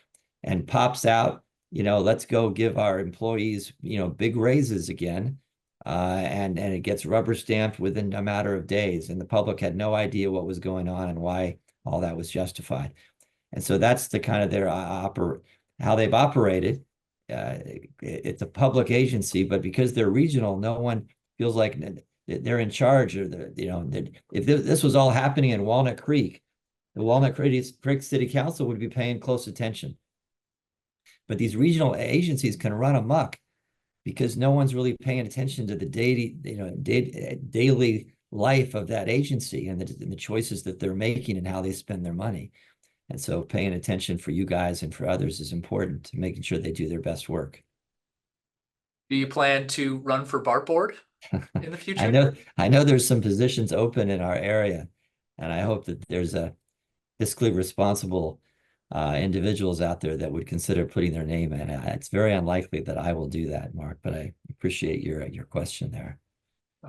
B: and pops out, let's go give our employees, big raises again. And it gets rubber stamped within a matter of days. And the public had no idea what was going on and why all that was justified. And so that's the kind of how they've operated. It's a public agency, but because they're regional, no one feels like they're in charge. Or if this was all happening in Walnut Creek, the Walnut Creek City Council would be paying close attention. But these regional agencies can run amok because no one's really paying attention to the daily life of that agency and the choices that they're making and how they spend their money. And so paying attention for you guys and for others is important to making sure they do their best work.
A: Do you plan to run for BART board in the future?
B: I know there's some positions open in our area, and I hope that there's a fiscally responsible individuals out there that would consider putting their name in. It's very unlikely that I will do that, Mark, but I appreciate your question there.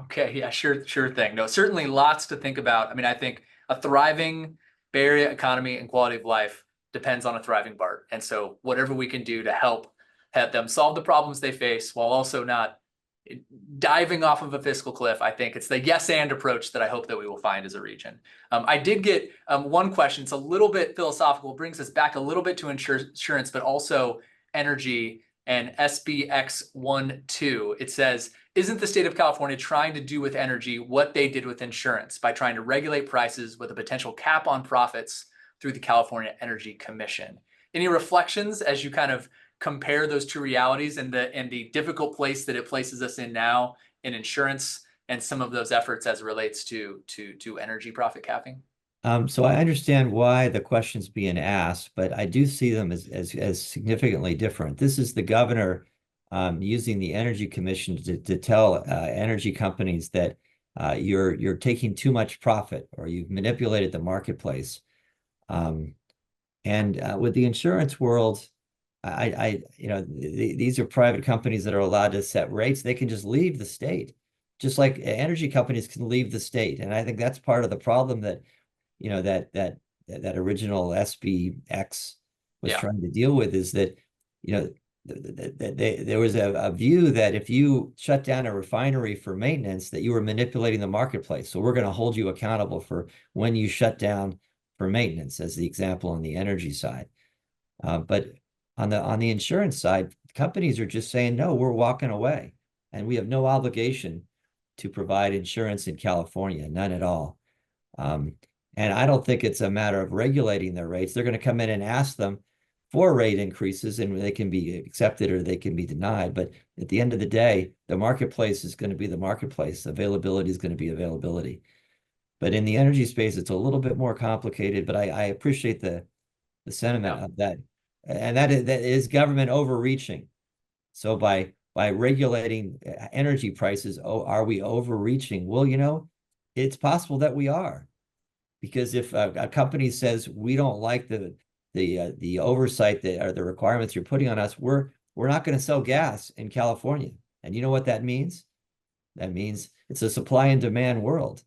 A: Okay, yeah, sure thing. No, certainly lots to think about. I mean, I think a thriving Bay Area economy and quality of life depends on a thriving BART. And so whatever we can do to help them solve the problems they face while also not diving off of a fiscal cliff, I think it's the yes and approach that I hope that we will find as a region. I did get one question. It's a little bit philosophical, brings us back a little bit to insurance, but also energy and SBX12. It says, isn't the state of California trying to do with energy what they did with insurance by trying to regulate prices with a potential cap on profits through the California Energy Commission? Any reflections as you kind of compare those two realities and the difficult place that it places us in now in insurance and some of those efforts as it relates to energy profit capping?
B: So I understand why the question's being asked, but I do see them as significantly different. This is the governor using the Energy Commission to tell energy companies that you're taking too much profit or you've manipulated the marketplace. With the insurance world, these are private companies that are allowed to set rates. They can just leave the state, just like energy companies can leave the state. And I think that's part of the problem that that original SBX was trying to deal with, is that there was a view that if you shut down a refinery for maintenance, that you were manipulating the marketplace. So we're going to hold you accountable for when you shut down for maintenance, as the example on the energy side. But on the insurance side, companies are just saying, no, we're walking away, and we have no obligation to provide insurance in California, none at all. And I don't think it's a matter of regulating their rates. They're going to come in and ask them for rate increases, and they can be accepted or they can be denied. But at the end of the day, the marketplace is going to be the marketplace. Availability is going to be availability. But in the energy space, it's a little bit more complicated, but I appreciate the sentiment of that. And that is government overreaching. So by regulating energy prices, are we overreaching? Well, it's possible that we are. Because if a company says we don't like the oversight that or the requirements you're putting on us, we're not going to sell gas in California. And you know what that means? That means it's a supply and demand world.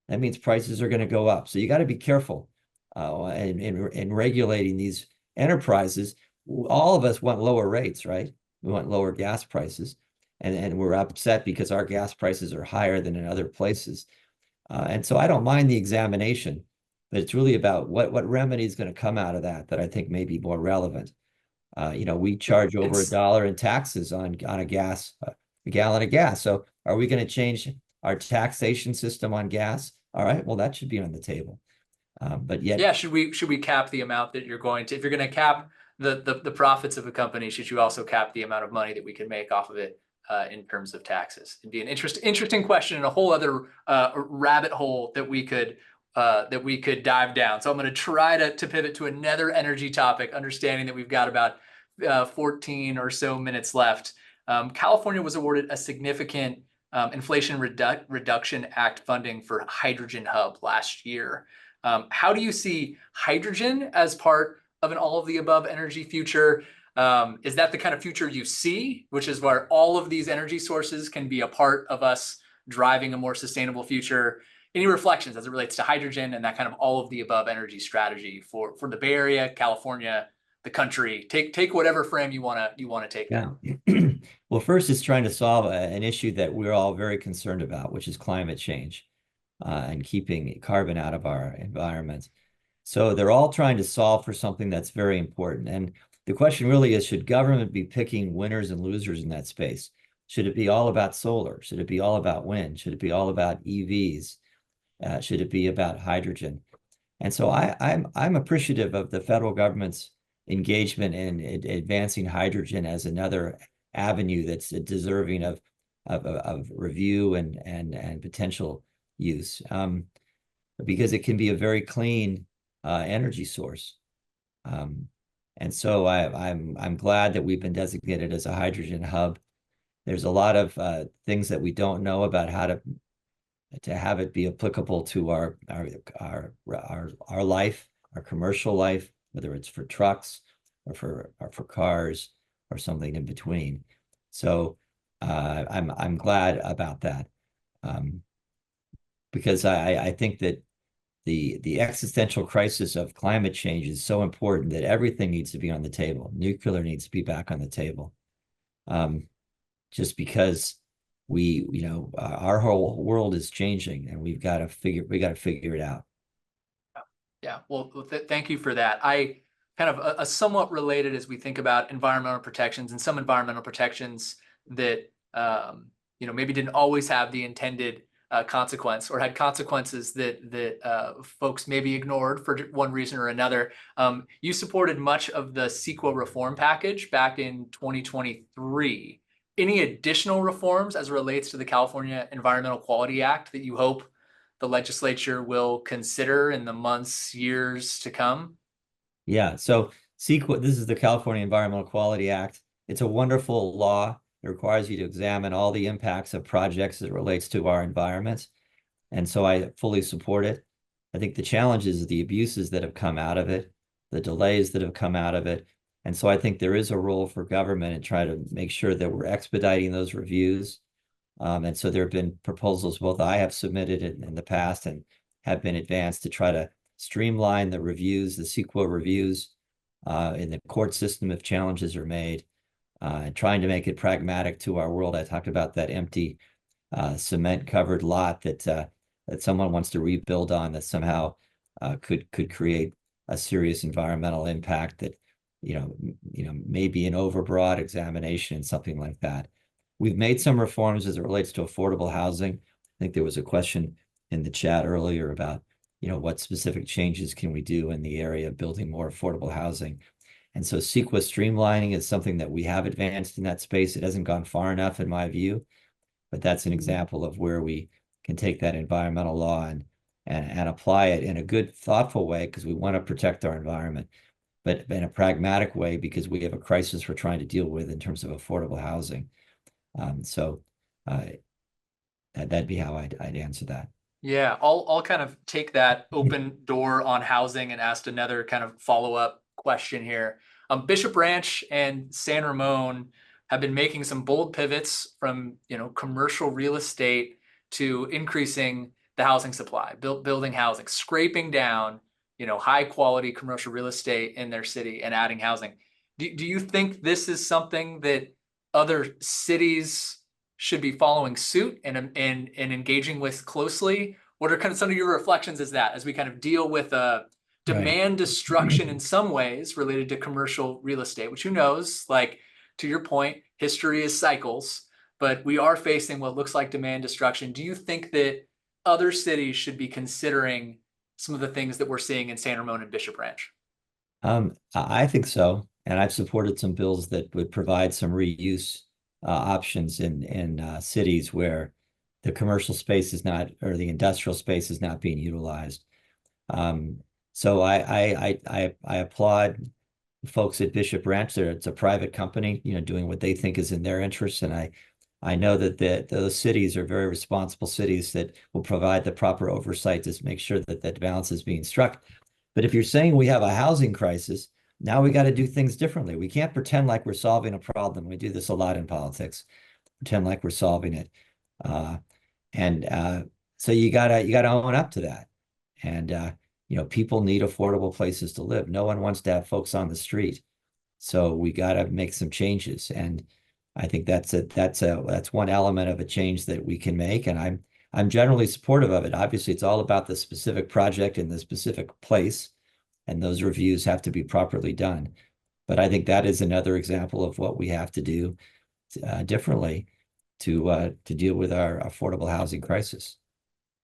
B: That means prices are going to go up. So you got to be careful in regulating these enterprises. All of us want lower rates, right? We want lower gas prices, and we're upset because our gas prices are higher than in other places. And so I don't mind the examination, but it's really about what remedy is going to come out of that I think may be more relevant. We charge over $1 in taxes on a gallon of gas. So are we going to change our taxation system on gas? All right, well, that should be on the table. But yet,
A: yeah, should we cap the amount that you're going to, if you're going to cap the profits of a company, should you also cap the amount of money that we can make off of it in terms of taxes? It'd be an interesting question and a whole other rabbit hole that we could dive down. So I'm going to try to pivot to another energy topic, understanding that we've got about 14 or so minutes left. California was awarded a significant Inflation Reduction Act funding for hydrogen hub last year. How do you see hydrogen as part of an all of the above energy future? Is that the kind of future you see, which is where all of these energy sources can be a part of us driving a more sustainable future? Any reflections as it relates to hydrogen and that kind of all of the above energy strategy for the Bay Area, California, the country? Take whatever frame you want to take.
B: Yeah. Well, first, it's trying to solve an issue that we're all very concerned about, which is climate change and keeping carbon out of our environment. So they're all trying to solve for something that's very important. And the question really is, should government be picking winners and losers in that space? Should it be all about solar? Should it be all about wind? Should it be all about EVs? Should it be about hydrogen? And so I'm appreciative of the federal government's engagement in advancing hydrogen as another avenue that's deserving of review and potential use, because it can be a very clean energy source. And so I'm glad that we've been designated as a hydrogen hub. There's a lot of things that we don't know about how to have it be applicable to our life, our commercial life, whether it's for trucks or for cars or something in between. So I'm glad about that, because I think that the existential crisis of climate change is so important that everything needs to be on the table. Nuclear needs to be back on the table, just because our whole world is changing, and we got to figure it out.
A: Yeah, well, thank you for that. I kind of a somewhat related as we think about environmental protections, and some environmental protections that maybe didn't always have the intended consequence, or had consequences that folks maybe ignored for one reason or another. You supported much of the CEQA reform package back in 2023. Any additional reforms as it relates to the California Environmental Quality Act that you hope the legislature will consider in the months, years to come?
B: Yeah, so CEQA, this is the California Environmental Quality Act. It's a wonderful law. It requires you to examine all the impacts of projects as it relates to our environment. And so I fully support it. I think the challenges are the abuses that have come out of it, the delays that have come out of it. And so I think there is a role for government in trying to make sure that we're expediting those reviews. And so there have been proposals, both I have submitted in the past and have been advanced, to try to streamline the reviews, the CEQA reviews in the court system if challenges are made, and trying to make it pragmatic to our world. I talked about that empty cement-covered lot that someone wants to rebuild on, that somehow could create a serious environmental impact that maybe an overbroad examination and something like that. We've made some reforms as it relates to affordable housing. I think there was a question in the chat earlier about what specific changes can we do in the area of building more affordable housing. And so CEQA streamlining is something that we have advanced in that space. It hasn't gone far enough in my view, but that's an example of where we can take that environmental law and apply it in a good, thoughtful way, because we want to protect our environment, but in a pragmatic way, because we have a crisis we're trying to deal with in terms of affordable housing. That'd be how I'd answer that.
A: Yeah, I'll kind of take that open door on housing and ask another kind of follow-up question here. Bishop Ranch and San Ramon have been making some bold pivots from commercial real estate to increasing the housing supply, building housing, scraping down high quality commercial real estate in their city and adding housing. Do you think this is something that other cities should be following suit and engaging with closely? What are kind of some of your reflections as we kind of deal with demand destruction in some ways related to commercial real estate, which, who knows, like, to your point, history is cycles, but we are facing what looks like demand destruction. Do you think that other cities should be considering some of the things that we're seeing in San Ramon and Bishop Ranch?
B: I think so. And I've supported some bills that would provide some reuse options in cities where the commercial space is not, or the industrial space is not being utilized. So I applaud folks at Bishop Ranch. It's a private company, doing what they think is in their interests. And I know that those cities are very responsible cities that will provide the proper oversight to make sure that that balance is being struck. But if you're saying we have a housing crisis, now we got to do things differently. We can't pretend like we're solving a problem. We do this a lot in politics, pretend like we're solving it. So you gotta own up to that. And people need affordable places to live. No one wants to have folks on the street. So we got to make some changes. And I think that's one element of a change that we can make. And I'm generally supportive of it. Obviously, it's all about the specific project in the specific place, and those reviews have to be properly done. But I think that is another example of what we have to do differently to deal with our affordable housing crisis.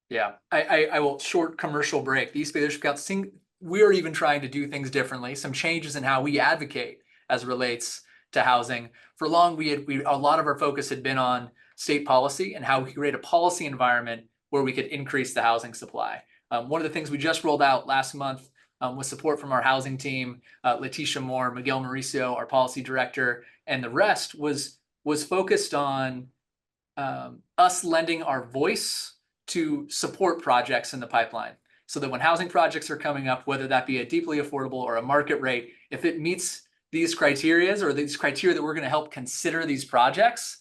A: Yeah, I will short commercial break. The East Bay Leadership Council, we're even trying to do things differently, some changes in how we advocate as it relates to housing. For long, a lot of our focus had been on state policy and how we create a policy environment where we could increase the housing supply. One of the things we just rolled out last month with support from our housing team, Letitia Moore, Miguel Mauricio, our policy director, and the rest was focused on us lending our voice to support projects in the pipeline, so that when housing projects are coming up, whether that be a deeply affordable or a market rate, if it meets these criteria or these criteria that we're going to help consider these projects,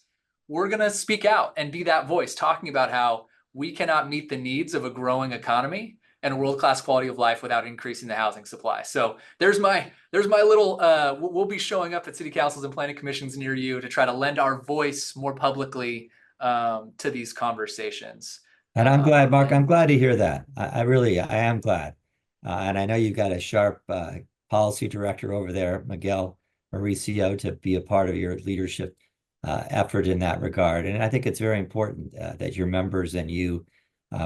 A: we're going to speak out and be that voice, talking about how we cannot meet the needs of a growing economy and a world-class quality of life without increasing the housing supply. So there's my little, we'll be showing up at city councils and planning commissions near you to try to lend our voice more publicly to these conversations.
B: And I'm glad, Mark, I'm glad to hear that. I am glad. And I know you've got a sharp policy director over there, Miguel Mauricio, to be a part of your leadership effort in that regard. And I think it's very important that your members and you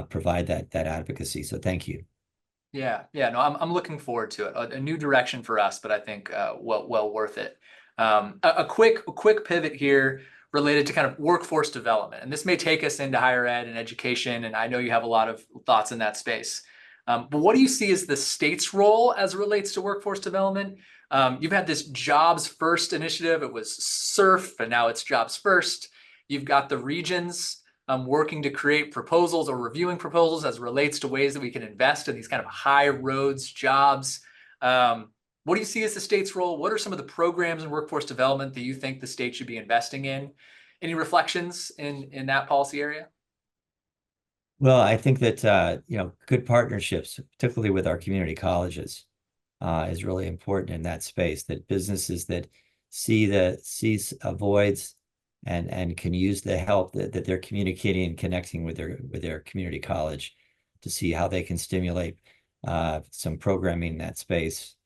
B: provide that advocacy. So thank you.
A: Yeah, no, I'm looking forward to it. A new direction for us, but I think well worth it. A quick pivot here related to kind of workforce development, and this may take us into higher ed and education, and I know you have a lot of thoughts in that space. But what do you see as the state's role as it relates to workforce development? You've had this Jobs First initiative. It was SURF, and now it's Jobs First. You've got the regions working to create proposals or reviewing proposals as it relates to ways that we can invest in these kind of high roads jobs. What do you see as the state's role? What are some of the programs in workforce development that you think the state should be investing in? Any reflections in that policy area?
B: Well, I think that good partnerships, particularly with our community colleges, is really important in that space. That businesses that see voids and can use the help that they're communicating and connecting with their community college to see how they can stimulate some programming in that space,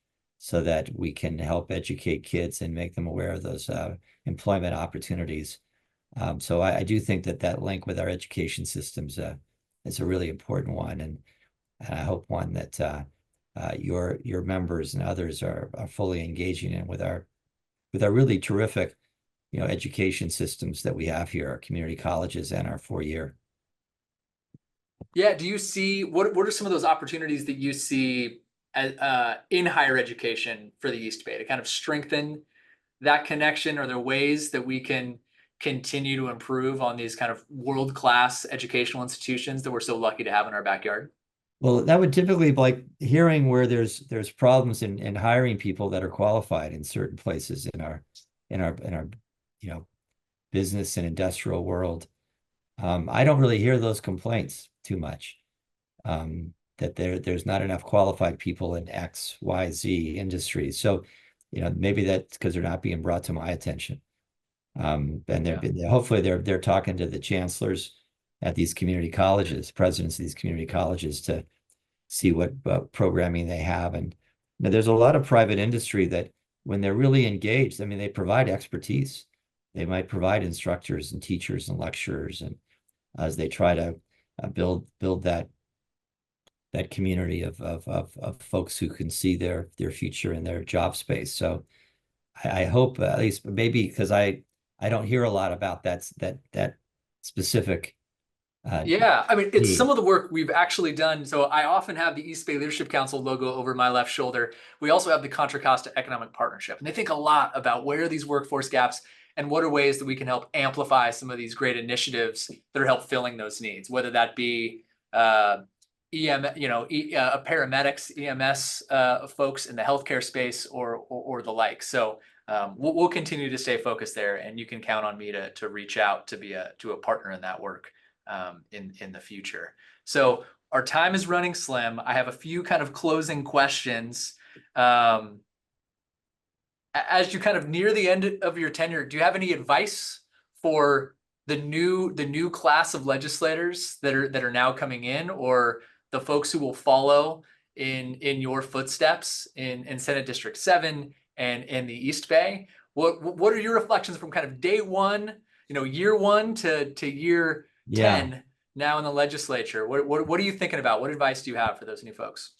B: so that we can help educate kids and make them aware of those employment opportunities. So I do think that link with our education systems is a really important one, and I hope one that your members and others are fully engaging in with our really terrific education systems that we have here, our community colleges and our 4-year.
A: Yeah, do you see what are some of those opportunities that you see in higher education for the East Bay to kind of strengthen that connection? Are there ways that we can continue to improve on these kind of world-class educational institutions that we're so lucky to have in our backyard?
B: Well, that would typically be like hearing where there's problems in hiring people that are qualified in certain places in our business and industrial world. I don't really hear those complaints too much. That there's not enough qualified people in X, Y, Z industries. So, maybe that's because they're not being brought to my attention. And hopefully they're talking to the chancellors at these community colleges, presidents of these community colleges, to see what programming they have. And there's a lot of private industry that, when they're really engaged, I mean, they provide expertise. They might provide instructors and teachers and lecturers, and as they try to build that community of folks who can see their future in their job space. So I hope, at least maybe because I don't hear a lot about that specific.
A: Yeah, I mean, it's some of the work we've actually done. So I often have the East Bay Leadership Council logo over my left shoulder. We also have the Contra Costa Economic Partnership, and they think a lot about where are these workforce gaps and what are ways that we can help amplify some of these great initiatives that are help filling those needs, whether that be paramedics, EMS folks in the healthcare space, or the like. So we'll continue to stay focused there, and you can count on me to reach out to be a partner in that work in the future. So our time is running slim. I have a few kind of closing questions. As you kind of near the end of your tenure, do you have any advice for the new class of legislators that are now coming in, or the folks who will follow in your footsteps in Senate District 7 and in the East Bay? What are your reflections from kind of day one, year one to year 10 now in the legislature? What are you thinking about? What advice do you have for those new folks?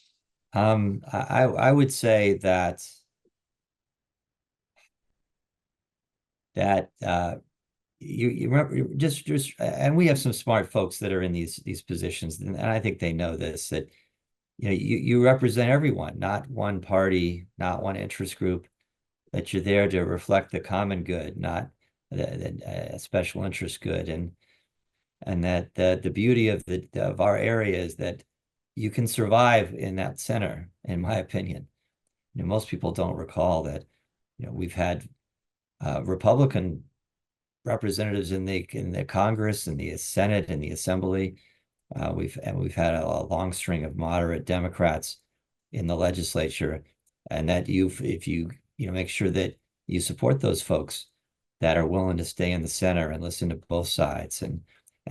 B: I would say that you remember, just and we have some smart folks that are in these positions, and I think they know this, that you represent everyone, not one party, not one interest group, that you're there to reflect the common good, not a special interest good. And that the beauty of our area is that you can survive in that center, in my opinion. Most people don't recall that we've had Republican representatives in the Congress and the Senate and the Assembly. We've had a long string of moderate Democrats in the legislature, and that if you make sure that you support those folks that are willing to stay in the center and listen to both sides and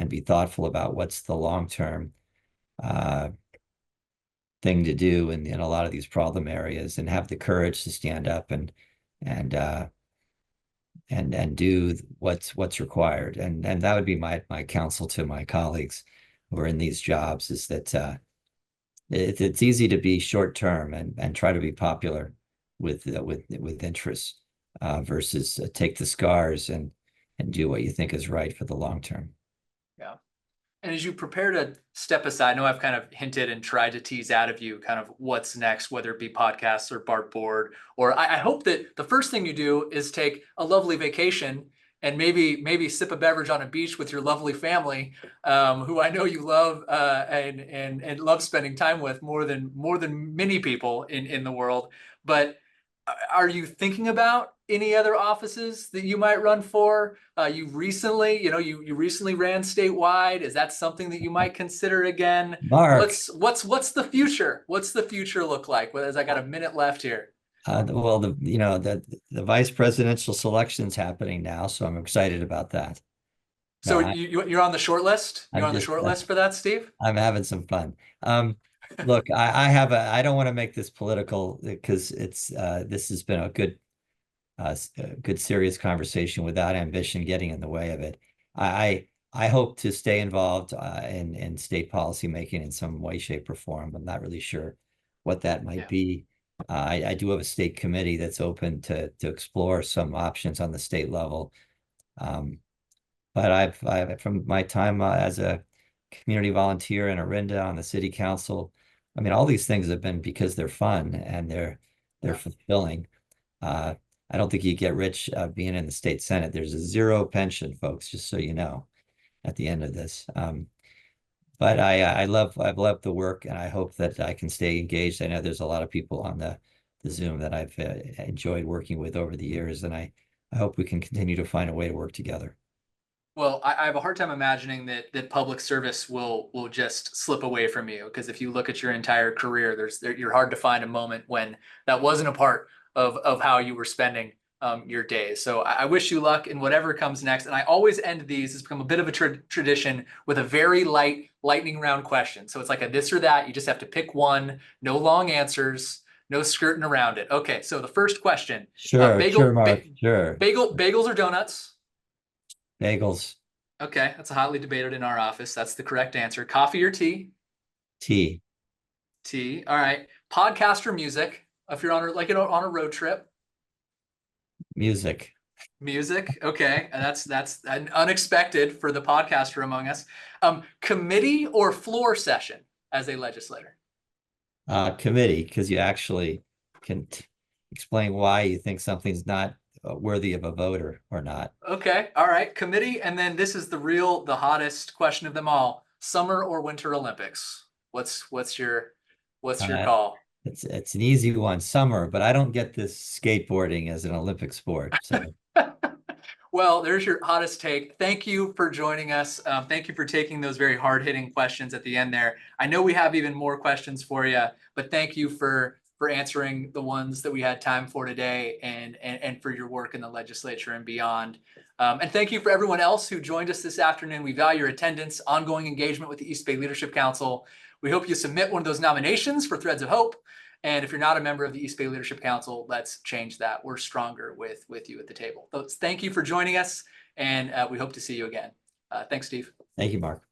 B: be thoughtful about what's the long-term thing to do in a lot of these problem areas, and have the courage to stand up and do what's required. And that would be my counsel to my colleagues who are in these jobs, is that it's easy to be short term and try to be popular with interests, versus take the scars and do what you think is right for the long term.
A: Yeah. And as you prepare to step aside, I know I've kind of hinted and tried to tease out of you kind of what's next, whether it be podcasts or Bartboard, or I hope that the first thing you do is take a lovely vacation and maybe sip a beverage on a beach with your lovely family, who I know you love, and love spending time with more than many people in the world. But are you thinking about any other offices that you might run for? You recently ran statewide. Is that something that you might consider again?
B: Mark,
A: What's the future? What's the future look like? Well, as I got a minute left here.
B: well, the vice presidential selection's happening now, so I'm excited about that.
A: So
B: No,
A: you're on the short list? You're
B: I'm
A: on the
B: just
A: short list for that, Steve?
B: I'm having some fun. Look, I don't want to make this political, because this has been a good serious conversation without ambition getting in the way of it. I hope to stay involved in state policy making in some way, shape, or form. I'm not really sure what that might be. I do have a state committee that's open to explore some options on the state level. But I've from my time as a community volunteer in Orinda on the city council, I mean, all these things have been because they're fun and they're fulfilling. I don't think you get rich being in the state senate. There's a zero pension, folks, just so you know, at the end of this. But I've loved the work, and I hope that I can stay engaged. I know there's a lot of people on the Zoom that I've enjoyed working with over the years, and I hope we can continue to find a way to work together.
A: Well, I have a hard time imagining that public service will just slip away from you, because if you look at your entire career, you're hard to find a moment when that wasn't a part of how you were spending your days. So I wish you luck in whatever comes next. And I always end these, it's become a bit of a tradition, with a very light lightning round question. So it's like a this or that. You just have to pick one, no long answers, no skirting around it. Okay, so the first question.
B: Sure, Mark. Sure.
A: Bagels or donuts?
B: Bagels.
A: Okay, that's hotly debated in our office. That's the correct answer. Coffee or tea?
B: Tea.
A: Tea. All right. Podcast or music? If you're on a road trip.
B: Music.
A: Music. Okay, and that's unexpected for the podcaster among us. Committee or floor session as a legislator?
B: Committee, because you actually can explain why you think something's not worthy of a voter or not.
A: Okay. All right. Committee, and then this is the hottest question of them all: summer or winter Olympics? What's your call?
B: It's an easy one, summer, but I don't get this skateboarding as an Olympic sport. So
A: Well, there's your hottest take. Thank you for joining us. Thank you for taking those very hard-hitting questions at the end there. I know we have even more questions for you, but thank you for answering the ones that we had time for today, and for your work in the legislature and beyond. And thank you for everyone else who joined us this afternoon. We value your attendance, ongoing engagement with the East Bay Leadership Council. We hope you submit one of those nominations for Threads of Hope. And if you're not a member of the East Bay Leadership Council, let's change that. We're stronger with you at the table. So thank you for joining us, and we hope to see you again. Thanks, Steve.
B: thank you, Mark.